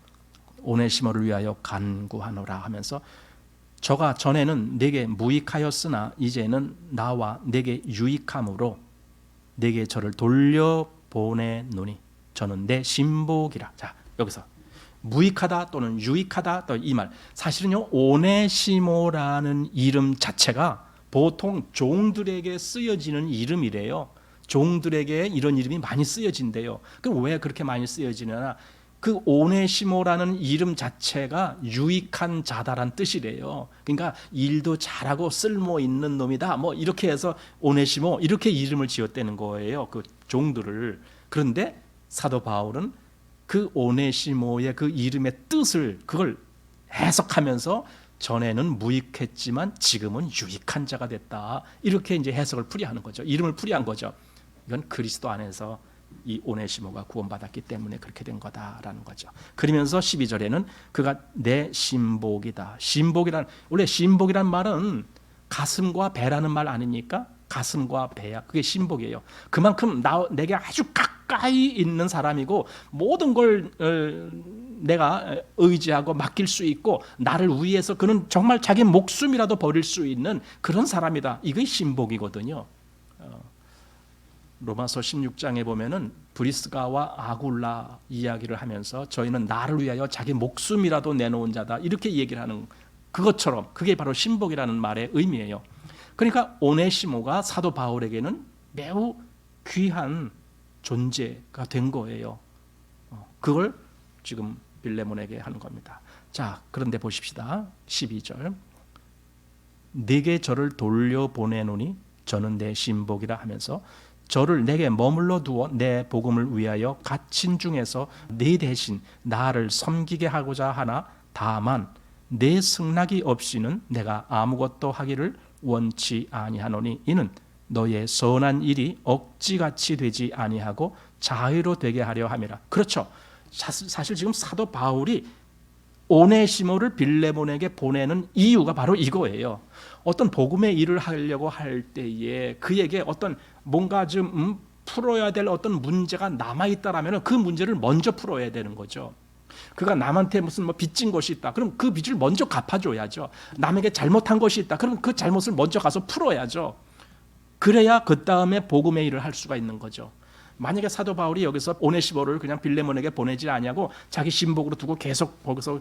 오네시모를 위하여 간구하노라 하면서 저가 전에는 내게 무익하였으나 이제는 나와 내게 유익함으로 내게 저를 돌려보내노니 저는 내 신복이라. 자, 여기서 무익하다 또는 유익하다 또 이 말, 사실은요 오네시모라는 이름 자체가 보통 종들에게 쓰여지는 이름이래요. 종들에게 이런 이름이 많이 쓰여진대요. 그럼 왜 그렇게 많이 쓰여지느냐? 그 오네시모라는 이름 자체가 유익한 자다란 뜻이래요. 그러니까 일도 잘하고 쓸모 있는 놈이다. 뭐 이렇게 해서 오네시모 이렇게 이름을 지었다는 거예요. 그 종들을. 그런데 사도 바울은 그 오네시모의 그 이름의 뜻을 그걸 해석하면서 전에는 무익했지만 지금은 유익한 자가 됐다. 이렇게 이제 해석을 풀이하는 거죠. 이름을 풀이한 거죠. 이건 그리스도 안에서 이 오네시모가 구원받았기 때문에 그렇게 된 거다라는 거죠. 그러면서 12절에는 그가 내 신복이다. 신복이란, 원래 신복이란 말은 가슴과 배라는 말 아닙니까? 가슴과 배야. 그게 신복이에요. 그만큼 내게 아주 가까이 있는 사람이고 모든 걸 내가 의지하고 맡길 수 있고 나를 위해서 그는 정말 자기 목숨이라도 버릴 수 있는 그런 사람이다. 이게 신복이거든요. 로마서 16장에 보면은 브리스가와 아굴라 이야기를 하면서 저희는 나를 위하여 자기 목숨이라도 내놓은 자다 이렇게 얘기를 하는 그것처럼 그게 바로 신복이라는 말의 의미예요. 그러니까 오네시모가 사도 바울에게는 매우 귀한 존재가 된 거예요. 그걸 지금 빌레몬에게 하는 겁니다. 자, 그런데 보십시다. 12절 네게 저를 돌려보내노니 저는 내 신복이라 하면서 저를 내게 머물러 두어 내 복음을 위하여 갇힌 중에서 네 대신 나를 섬기게 하고자 하나 다만 내 승낙이 없이는 내가 아무것도 하기를 원치 아니하노니 이는 너의 선한 일이 억지같이 되지 아니하고 자유로 되게 하려 함이라. 그렇죠. 사실 지금 사도 바울이 오네시모를 빌레몬에게 보내는 이유가 바로 이거예요. 어떤 복음의 일을 하려고 할 때에 그에게 어떤 뭔가 좀 풀어야 될 어떤 문제가 남아있다라면 그 문제를 먼저 풀어야 되는 거죠. 그가 남한테 무슨 빚진 것이 있다. 그럼 그 빚을 먼저 갚아줘야죠. 남에게 잘못한 것이 있다. 그럼 그 잘못을 먼저 가서 풀어야죠. 그래야 그 다음에 복음의 일을 할 수가 있는 거죠. 만약에 사도 바울이 여기서 오네시모를 그냥 빌레몬에게 보내지 아니하고 자기 신복으로 두고 계속 거기서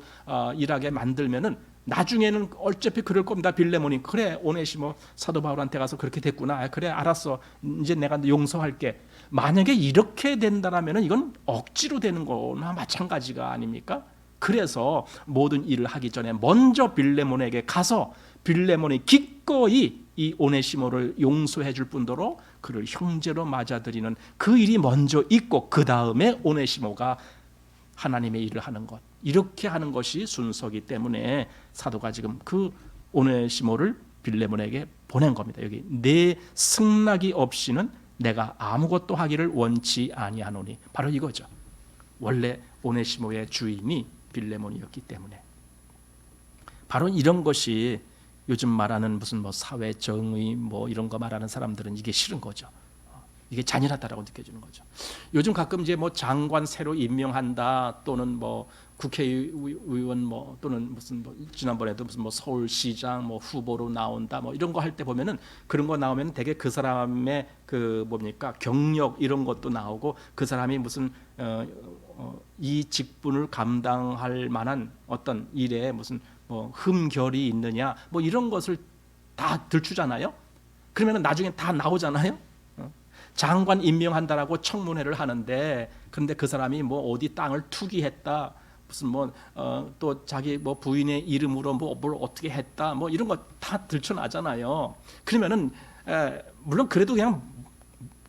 일하게 만들면은 나중에는 어차피 그럴 겁니다. 빌레몬이 그래 오네시모 사도 바울한테 가서 그렇게 됐구나. 그래 알았어. 이제 내가 용서할게. 만약에 이렇게 된다라면은 이건 억지로 되는 거나 마찬가지가 아닙니까? 그래서 모든 일을 하기 전에 먼저 빌레몬에게 가서 빌레몬이 기꺼이 이 오네시모를 용서해 줄 뿐더러 그를 형제로 맞아들이는 그 일이 먼저 있고 그 다음에 오네시모가 하나님의 일을 하는 것, 이렇게 하는 것이 순서이기 때문에 사도가 지금 그 오네시모를 빌레몬에게 보낸 겁니다. 여기 내 승낙이 없이는 내가 아무것도 하기를 원치 아니하노니 바로 이거죠. 원래 오네시모의 주인이 빌레몬이었기 때문에 바로 이런 것이 요즘 말하는 무슨 사회 정의 이런 거 말하는 사람들은 이게 싫은 거죠. 이게 잔인하다라고 느껴지는 거죠. 요즘 가끔 이제 장관 새로 임명한다 또는 국회의원 또는 무슨 지난번에도 무슨 서울시장 후보로 나온다 이런 거 할 때 보면은 그런 거 나오면 되게 그 사람의 그 경력 이런 것도 나오고 그 사람이 무슨 이 직분을 감당할 만한 어떤 일에 무슨 흠결이 있느냐 이런 것을 다 들추잖아요. 그러면 나중에 다 나오잖아요. 장관 임명한다라고 청문회를 하는데 그런데 그 사람이 어디 땅을 투기했다 무슨 또 자기 부인의 이름으로 뭘 어떻게 했다 이런 거 다 들춰나잖아요. 그러면은 물론 그래도 그냥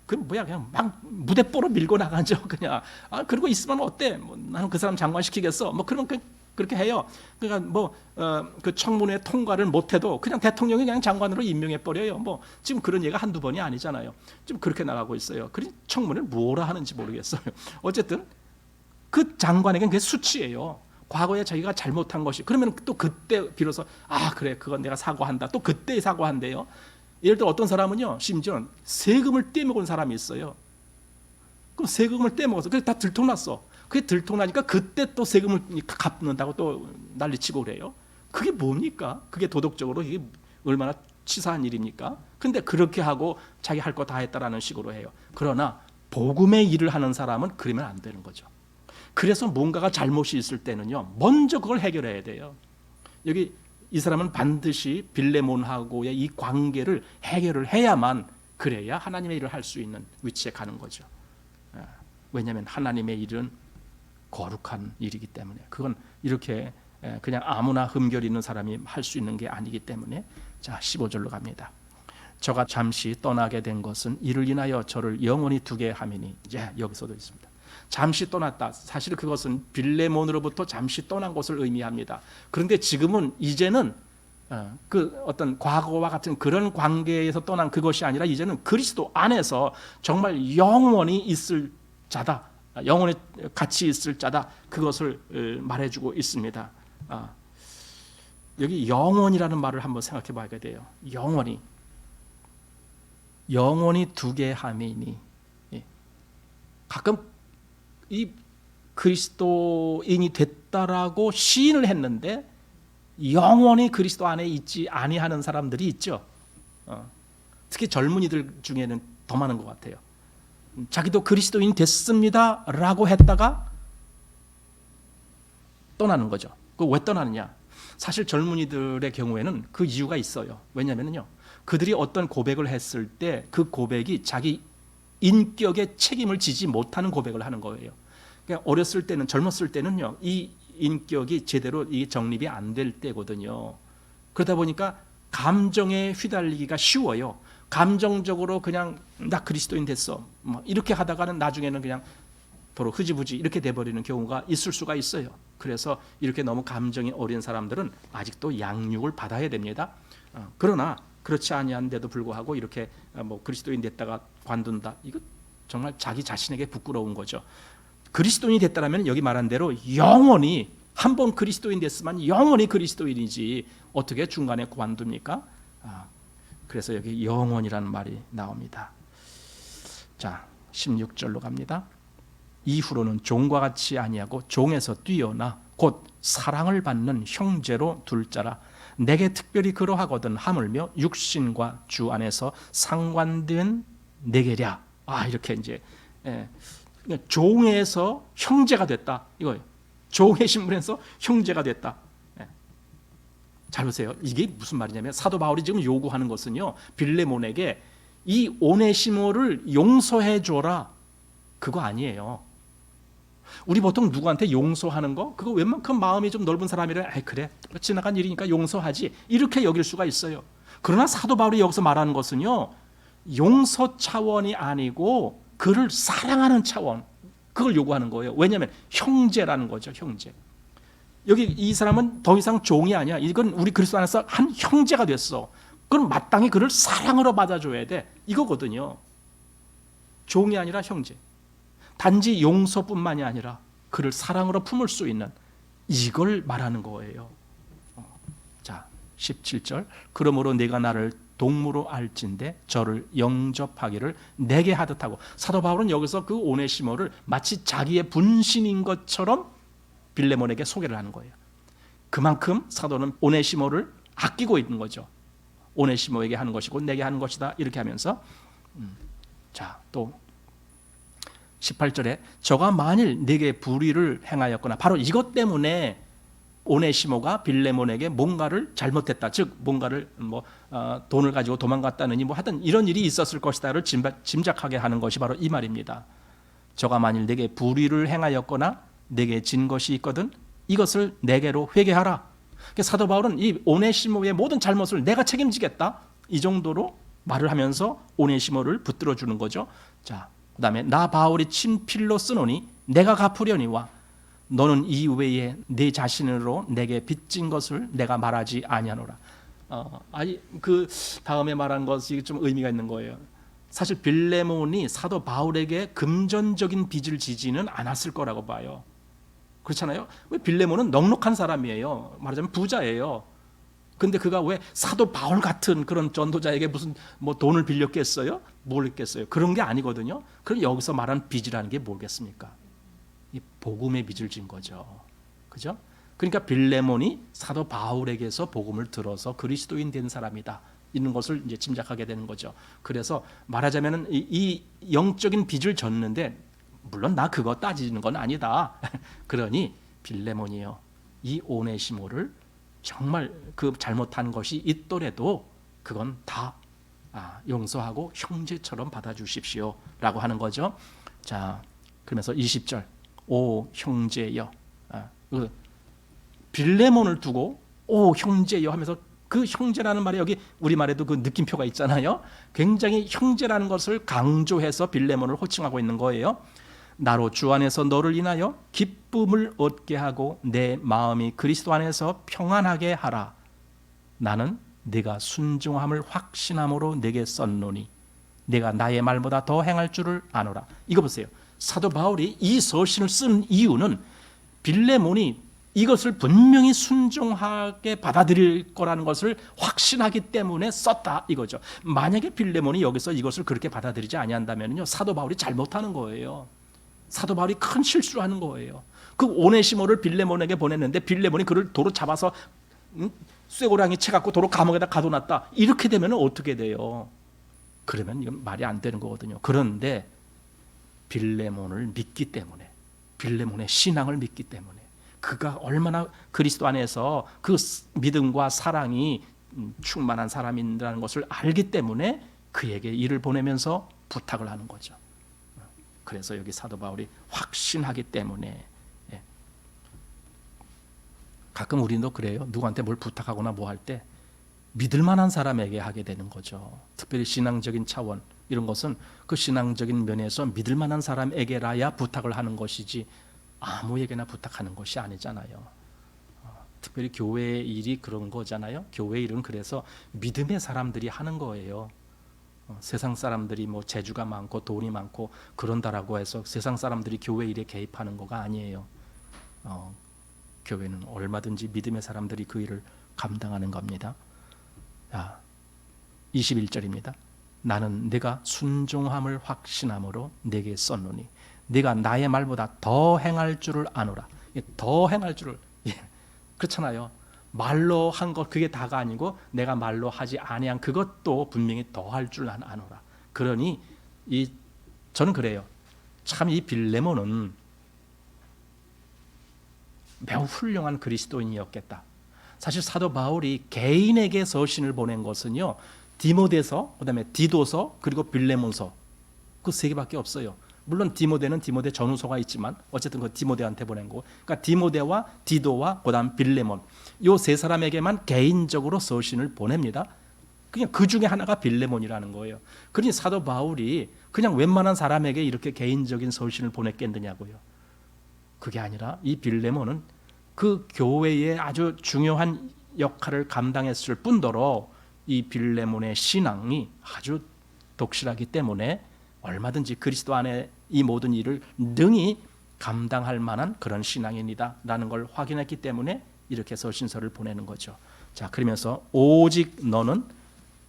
그냥 막 무대뽀로 밀고 나가죠. 그냥 그러고 있으면 어때? 나는 그 사람 장관 시키겠어. 그런 그렇게 해요. 그러니까 그 청문회 통과를 못해도 그냥 대통령이 그냥 장관으로 임명해 버려요. 지금 그런 얘기가 한두 번이 아니잖아요. 지금 그렇게 나가고 있어요. 그래서 청문회를 뭐라 하는지 모르겠어요. 어쨌든 그 장관에게는 그게 수치예요. 과거에 자기가 잘못한 것이 그러면 또 그때 비로소 그래 그건 내가 사과한다. 또 그때 사과한대요. 예를 들어 어떤 사람은요 심지어 세금을 떼먹은 사람이 있어요. 그럼 세금을 떼먹어서 그래서 다 들통났어. 그게 들통나니까 그때 또 세금을 갚는다고 또 난리치고 그래요. 그게 뭡니까? 그게 도덕적으로 이게 얼마나 치사한 일입니까? 근데 그렇게 하고 자기 할 거 다 했다라는 식으로 해요. 그러나 복음의 일을 하는 사람은 그러면 안 되는 거죠. 그래서 뭔가가 잘못이 있을 때는요, 먼저 그걸 해결해야 돼요. 여기 이 사람은 반드시 빌레몬하고의 이 관계를 해결을 해야만, 그래야 하나님의 일을 할 수 있는 위치에 가는 거죠. 왜냐하면 하나님의 일은 거룩한 일이기 때문에, 그건 이렇게 그냥 아무나 흠결 있는 사람이 할 수 있는 게 아니기 때문에. 자, 15절로 갑니다. 저가 잠시 떠나게 된 것은 이를 인하여 저를 영원히 두게 함이니. 이제 여기서도 있습니다. 잠시 떠났다. 사실 그것은 빌레몬으로부터 잠시 떠난 것을 의미합니다. 그런데 지금은 이제는 그 어떤 과거와 같은 그런 관계에서 떠난 그것이 아니라 이제는 그리스도 안에서 정말 영원히 있을 자다, 영원히 같이 있을 자다, 그것을 말해주고 있습니다. 여기 영원이라는 말을 한번 생각해 봐야 돼요. 영원히 두게 함이니. 가끔 이 그리스도인이 됐다라고 시인을 했는데 영원히 그리스도 안에 있지 아니하는 사람들이 있죠. 특히 젊은이들 중에는 더 많은 것 같아요. 자기도 그리스도인이 됐습니다 라고 했다가 떠나는 거죠. 그 왜 떠나느냐? 사실 젊은이들의 경우에는 그 이유가 있어요. 왜냐하면요, 그들이 어떤 고백을 했을 때 그 고백이 자기 인격에 책임을 지지 못하는 고백을 하는 거예요. 그러니까 어렸을 때는, 젊었을 때는요, 이 인격이 제대로 이 정립이 안 될 때거든요. 그러다 보니까 감정에 휘달리기가 쉬워요. 감정적으로 그냥 나 그리스도인 됐어, 뭐 이렇게 하다가는 나중에는 그냥 도로 흐지부지 이렇게 돼버리는 경우가 있을 수가 있어요. 그래서 이렇게 너무 감정이 어린 사람들은 아직도 양육을 받아야 됩니다. 그러나 그렇지 아니한데도 불구하고 이렇게 뭐 그리스도인 됐다가 관둔다, 이거 정말 자기 자신에게 부끄러운 거죠. 그리스도인이 됐다라면 여기 말한 대로 영원히, 한 번 그리스도인 됐으면 영원히 그리스도인이지 어떻게 중간에 관둡니까? 그래서 여기 영원이라는 말이 나옵니다. 자, 16절로 갑니다. 이후로는 종과 같이 아니하고 종에서 뛰어나 곧 사랑을 받는 형제로 둘 자라. 내게 특별히 그러하거든 하물며 육신과 주 안에서 상관된 내게랴. 이렇게 이제 종에서 형제가 됐다 이거예요. 종의 신분에서 형제가 됐다. 잘 보세요. 이게 무슨 말이냐면 사도 바울이 지금 요구하는 것은요, 빌레몬에게 이 오네시모를 용서해 줘라, 그거 아니에요. 우리 보통 누구한테 용서하는 거, 그거 웬만큼 마음이 좀 넓은 사람이라 그래 지나간 일이니까 용서하지, 이렇게 여길 수가 있어요. 그러나 사도 바울이 여기서 말하는 것은요, 용서 차원이 아니고 그를 사랑하는 차원, 그걸 요구하는 거예요. 왜냐하면 형제라는 거죠. 형제. 여기 이 사람은 더 이상 종이 아니야. 이건 우리 그리스도 안에서 한 형제가 됐어. 그럼 마땅히 그를 사랑으로 받아줘야 돼, 이거거든요. 종이 아니라 형제. 단지 용서뿐만이 아니라 그를 사랑으로 품을 수 있는, 이걸 말하는 거예요. 자, 17절. 그러므로 내가 나를 동무로 알진대 저를 영접하기를 내게 하듯 하고. 사도 바울은 여기서 그 오네시모를 마치 자기의 분신인 것처럼 빌레몬에게 소개를 하는 거예요. 그만큼 사도는 오네시모를 아끼고 있는 거죠. 오네시모에게 하는 것이고 내게 하는 것이다, 이렇게 하면서. 자, 또 18절에 저가 만일 내게 불의를 행하였거나, 바로 이것 때문에 오네시모가 빌레몬에게 뭔가를 잘못했다, 즉 뭔가를 돈을 가지고 도망갔다느니 하여튼 이런 일이 있었을 것이다를 짐작하게 하는 것이 바로 이 말입니다. 저가 만일 내게 불의를 행하였거나 내게 진 것이 있거든 이것을 내게로 회개하라. 사도 바울은 이 오네시모의 모든 잘못을 내가 책임지겠다, 이 정도로 말을 하면서 오네시모를 붙들어 주는 거죠. 자, 그 다음에 나 바울이 친필로 쓰노니 내가 갚으려니와 너는 이 외에 내 자신으로 내게 빚진 것을 내가 말하지 아니하노라. 그 다음에 말한 것이 좀 의미가 있는 거예요. 사실 빌레몬이 사도 바울에게 금전적인 빚을 지지는 않았을 거라고 봐요. 그렇잖아요. 왜? 빌레몬은 넉넉한 사람이에요. 말하자면 부자예요. 근데 그가 왜 사도 바울 같은 그런 전도자에게 무슨 돈을 빌렸겠어요? 뭘 했겠어요? 그런 게 아니거든요. 그럼 여기서 말하는 빚이라는 게 뭐겠습니까? 복음의 빚을 진 거죠. 그죠? 그러니까 빌레몬이 사도 바울에게서 복음을 들어서 그리스도인 된 사람이다. 이런 것을 이제 짐작하게 되는 거죠. 그래서 말하자면 이 영적인 빚을 졌는데 물론 나 그거 따지는 건 아니다. 그러니 빌레몬이요, 이 오네시모를 정말 그 잘못한 것이 있더라도 그건 다 용서하고 형제처럼 받아주십시오 라고 하는 거죠. 자, 그러면서 20절 오 형제여, 빌레몬을 두고 오 형제여 하면서 그 형제라는 말이 여기 우리말에도 그 느낌표가 있잖아요. 굉장히 형제라는 것을 강조해서 빌레몬을 호칭하고 있는 거예요. 나로 주 안에서 너를 인하여 기쁨을 얻게 하고 내 마음이 그리스도 안에서 평안하게 하라. 나는 네가 순종함을 확신함으로 내게 썼노니 내가 나의 말보다 더 행할 줄을 아노라. 이거 보세요. 사도 바울이 이 서신을 쓴 이유는 빌레몬이 이것을 분명히 순종하게 받아들일 거라는 것을 확신하기 때문에 썼다 이거죠. 만약에 빌레몬이 여기서 이것을 그렇게 받아들이지 아니한다면요, 사도 바울이 잘못하는 거예요. 사도 바울이 큰 실수를 하는 거예요. 그 오네시모를 빌레몬에게 보냈는데 빌레몬이 그를 도로 잡아서 쇠고랑이 채갖고 도로 감옥에다 가둬놨다. 이렇게 되면 어떻게 돼요? 그러면 이건 말이 안 되는 거거든요. 그런데 빌레몬을 믿기 때문에, 빌레몬의 신앙을 믿기 때문에, 그가 얼마나 그리스도 안에서 그 믿음과 사랑이 충만한 사람이라는 것을 알기 때문에 그에게 일을 보내면서 부탁을 하는 거죠. 그래서 여기 사도 바울이 확신하기 때문에, 가끔 우리도 그래요. 누구한테 뭘 부탁하거나 뭐 할 때 믿을 만한 사람에게 하게 되는 거죠. 특별히 신앙적인 차원 이런 것은 그 신앙적인 면에서 믿을 만한 사람에게라야 부탁을 하는 것이지 아무에게나 부탁하는 것이 아니잖아요. 특별히 교회 일이 그런 거잖아요. 교회 일은 그래서 믿음의 사람들이 하는 거예요. 세상 사람들이 뭐 재주가 많고 돈이 많고 그런다라고 해서 세상 사람들이 교회 일에 개입하는 거가 아니에요. 교회는 얼마든지 믿음의 사람들이 그 일을 감당하는 겁니다. 21절입니다. 나는 네가 순종함을 확신함으로 내게 썼노니 네가 나의 말보다 더 행할 줄을 아노라. 더 행할 줄을, 그렇잖아요. 말로 한 것 그게 다가 아니고 내가 말로 하지 아니한 그것도 분명히 더 할 줄 아노라. 그러니 저는 그래요. 참 이 빌레몬은 매우 훌륭한 그리스도인이었겠다. 사실 사도 바울이 개인에게 서신을 보낸 것은요, 디모데서, 그다음에 디도서, 그리고 빌레몬서, 그 세 개밖에 없어요. 물론 디모데는 디모데 전후서가 있지만 어쨌든 그 디모데한테 보낸 거고, 그러니까 디모데와 디도와 그다음 빌레몬, 요 세 사람에게만 개인적으로 서신을 보냅니다. 그냥 그 중에 하나가 빌레몬이라는 거예요. 그러니 사도 바울이 그냥 웬만한 사람에게 이렇게 개인적인 서신을 보냈겠느냐고요. 그게 아니라 이 빌레몬은 그 교회의 아주 중요한 역할을 감당했을 뿐더러 이 빌레몬의 신앙이 아주 독실하기 때문에 얼마든지 그리스도 안에 이 모든 일을 능히 감당할 만한 그런 신앙인이다 라는 걸 확인했기 때문에 이렇게 서신서를 보내는 거죠. 자, 그러면서 오직 너는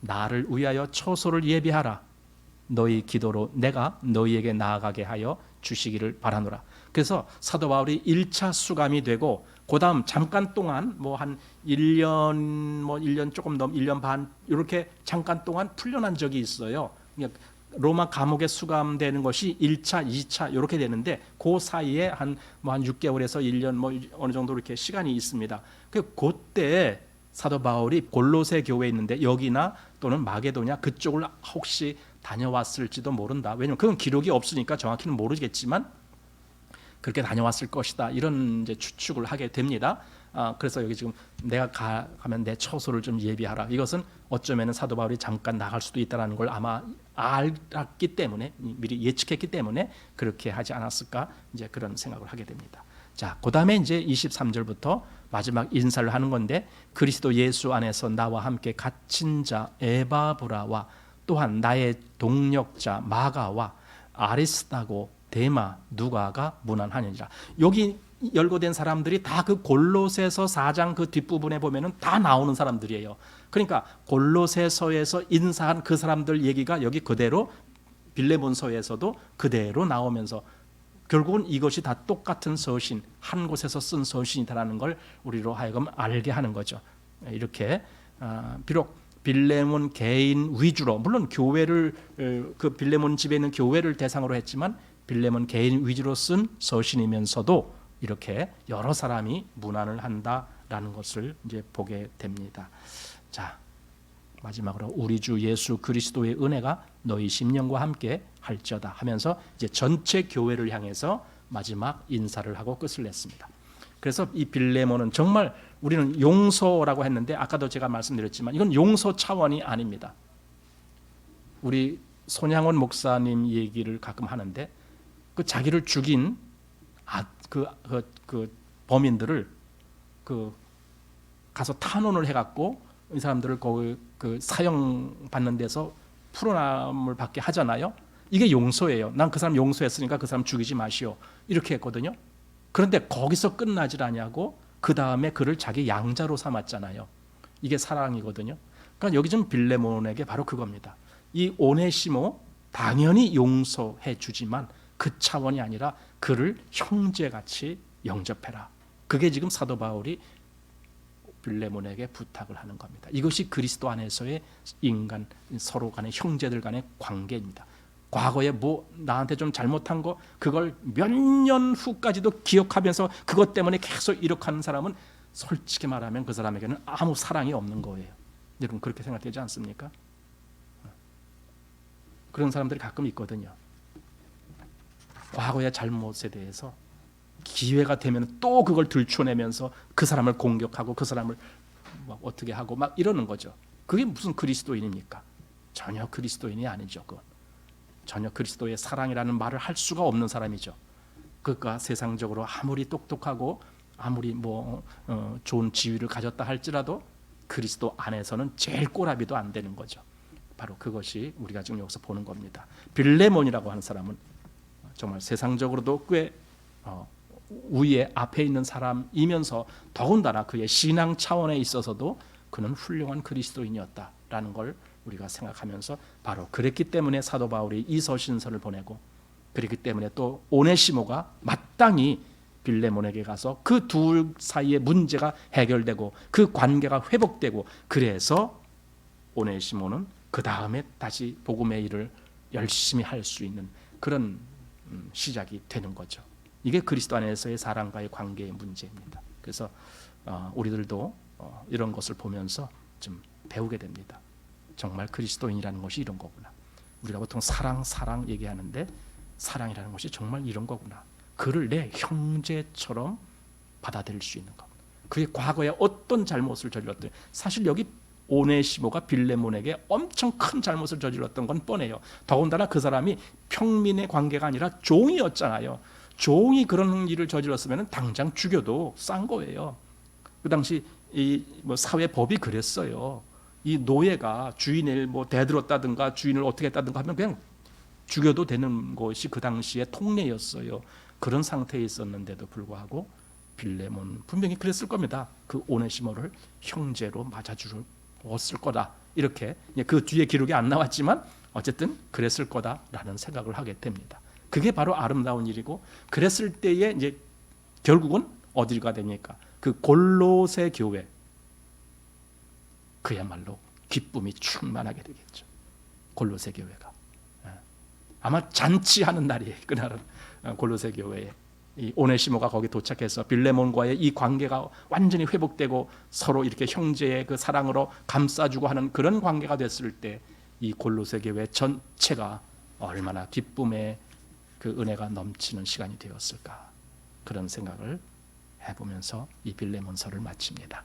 나를 위하여 처소를 예비하라. 너희 기도로 내가 너희에게 나아가게 하여 주시기를 바라노라. 그래서 사도 바울이 1차 수감이 되고 그다음 잠깐 동안 뭐 한 1년 뭐 1년 조금 넘 1년 반 이렇게 잠깐 동안 풀려난 적이 있어요. 그러니까 로마 감옥에 수감되는 것이 1차, 2차 이렇게 되는데 그 사이에 한 6개월에서 1년 뭐 어느 정도 이렇게 시간이 있습니다. 그때 사도 바울이 골로새 교회에 있는데 여기나 또는 마게도냐 그쪽을 혹시 다녀왔을지도 모른다. 왜냐하면 그건 기록이 없으니까 정확히는 모르겠지만 그렇게 다녀왔을 것이다. 이런 이제 추측을 하게 됩니다. 그래서 여기 지금 내가 가면 내 처소를 좀 예비하라. 이것은 어쩌면 사도 바울이 잠깐 나갈 수도 있다는 걸 아마 알았기 때문에 미리 예측했기 때문에 그렇게 하지 않았을까 이제 그런 생각을 하게 됩니다. 자, 그다음에 이제 23절부터 마지막 인사를 하는 건데 그리스도 예수 안에서 나와 함께 갇힌 자 에바브라와 또한 나의 동력자 마가와 아리스다고 데마 누가가 문안하니라. 여기 열거된 사람들이 다 그 골로새서 4장 그 뒷부분에 보면은 다 나오는 사람들이에요. 그러니까 골로새서에서 인사한 그 사람들 얘기가 여기 그대로 빌레몬서에서도 그대로 나오면서 결국은 이것이 다 똑같은 서신, 한 곳에서 쓴 서신이다라는 걸 우리로 하여금 알게 하는 거죠. 이렇게 비록 빌레몬 개인 위주로, 물론 교회를, 그 빌레몬 집에 있는 교회를 대상으로 했지만 빌레몬 개인 위주로 쓴 서신이면서도 이렇게 여러 사람이 문안을 한다라는 것을 이제 보게 됩니다. 자, 마지막으로 우리 주 예수 그리스도의 은혜가 너희 심령과 함께 할지어다 하면서 이제 전체 교회를 향해서 마지막 인사를 하고 끝을 냈습니다. 그래서 이 빌레몬은 정말 우리는 용서라고 했는데 아까도 제가 말씀드렸지만 이건 용서 차원이 아닙니다. 우리 손양원 목사님 얘기를 가끔 하는데 그 자기를 죽인 그 범인들을 가서 탄원을 해갖고 이 사람들을 거기 그 사형 받는 데서 풀어남을 받게 하잖아요. 이게 용서예요. 난 그 사람 용서했으니까 그 사람 죽이지 마시오. 이렇게 했거든요. 그런데 거기서 끝나질 않냐고 그 다음에 그를 자기 양자로 삼았잖아요. 이게 사랑이거든요. 그러니까 여기 좀 빌레몬에게 바로 그겁니다. 이 오네시모 당연히 용서해 주지만 그 차원이 아니라 그를 형제같이 영접해라. 그게 지금 사도 바울이 빌레몬에게 부탁을 하는 겁니다. 이것이 그리스도 안에서의 인간 서로 간의 형제들 간의 관계입니다. 과거에 뭐 나한테 좀 잘못한 거 그걸 몇 년 후까지도 기억하면서 그것 때문에 계속 이렇게 하는 사람은 솔직히 말하면 그 사람에게는 아무 사랑이 없는 거예요. 여러분 그렇게 생각되지 않습니까? 그런 사람들이 가끔 있거든요. 과거의 잘못에 대해서 기회가 되면 또 그걸 들춰내면서 그 사람을 공격하고 그 사람을 막 어떻게 하고 막 이러는 거죠. 그게 무슨 그리스도인입니까? 전혀 그리스도인이 아니죠. 그건 전혀 그리스도의 사랑이라는 말을 할 수가 없는 사람이죠. 그가 세상적으로 아무리 똑똑하고 아무리 좋은 지위를 가졌다 할지라도 그리스도 안에서는 제일 꼬라비도 안 되는 거죠. 바로 그것이 우리가 지금 여기서 보는 겁니다. 빌레몬이라고 하는 사람은 정말 세상적으로도 꽤 위에 앞에 있는 사람이면서 더군다나 그의 신앙 차원에 있어서도 그는 훌륭한 그리스도인이었다라는 걸 우리가 생각하면서 바로 그랬기 때문에 사도 바울이 이 서신서를 보내고 그렇기 때문에 또 오네시모가 마땅히 빌레몬에게 가서 그 둘 사이의 문제가 해결되고 그 관계가 회복되고 그래서 오네시모는 그 다음에 다시 복음의 일을 열심히 할 수 있는 그런 시작이 되는 거죠. 이게 그리스도 안에서의 사랑과의 관계의 문제입니다. 그래서 우리들도 이런 것을 보면서 좀 배우게 됩니다. 정말 그리스도인이라는 것이 이런 거구나. 우리가 보통 사랑 얘기하는데 사랑이라는 것이 정말 이런 거구나. 그를 내 형제처럼 받아들일 수 있는 것. 그의 과거에 어떤 잘못을 저질렀든 사실 여기 오네시모가 빌레몬에게 엄청 큰 잘못을 저질렀던 건 뻔해요. 더군다나 그 사람이 평민의 관계가 아니라 종이었잖아요. 종이 그런 일을 저질렀으면 당장 죽여도 싼 거예요. 그 당시 이 사회 법이 그랬어요. 이 노예가 주인을 대들었다든가 주인을 어떻게 했다든가 하면 그냥 죽여도 되는 것이 그 당시의 통례였어요. 그런 상태에 있었는데도 불구하고 빌레몬 분명히 그랬을 겁니다. 그 오네시모를 형제로 맞아주었을 거다. 이렇게 그 뒤에 기록이 안 나왔지만 어쨌든 그랬을 거다라는 생각을 하게 됩니다. 그게 바로 아름다운 일이고 그랬을 때에 이제 결국은 어디가 됩니까? 그 골로새 교회 그야말로 기쁨이 충만하게 되겠죠. 골로새 교회가 아마 잔치하는 날이에요. 그날은 골로새 교회에 이 오네시모가 거기 도착해서 빌레몬과의 이 관계가 완전히 회복되고 서로 이렇게 형제의 그 사랑으로 감싸주고 하는 그런 관계가 됐을 때 이 골로새 교회 전체가 얼마나 기쁨의 그 은혜가 넘치는 시간이 되었을까 그런 생각을 해보면서 이 빌레몬서를 마칩니다.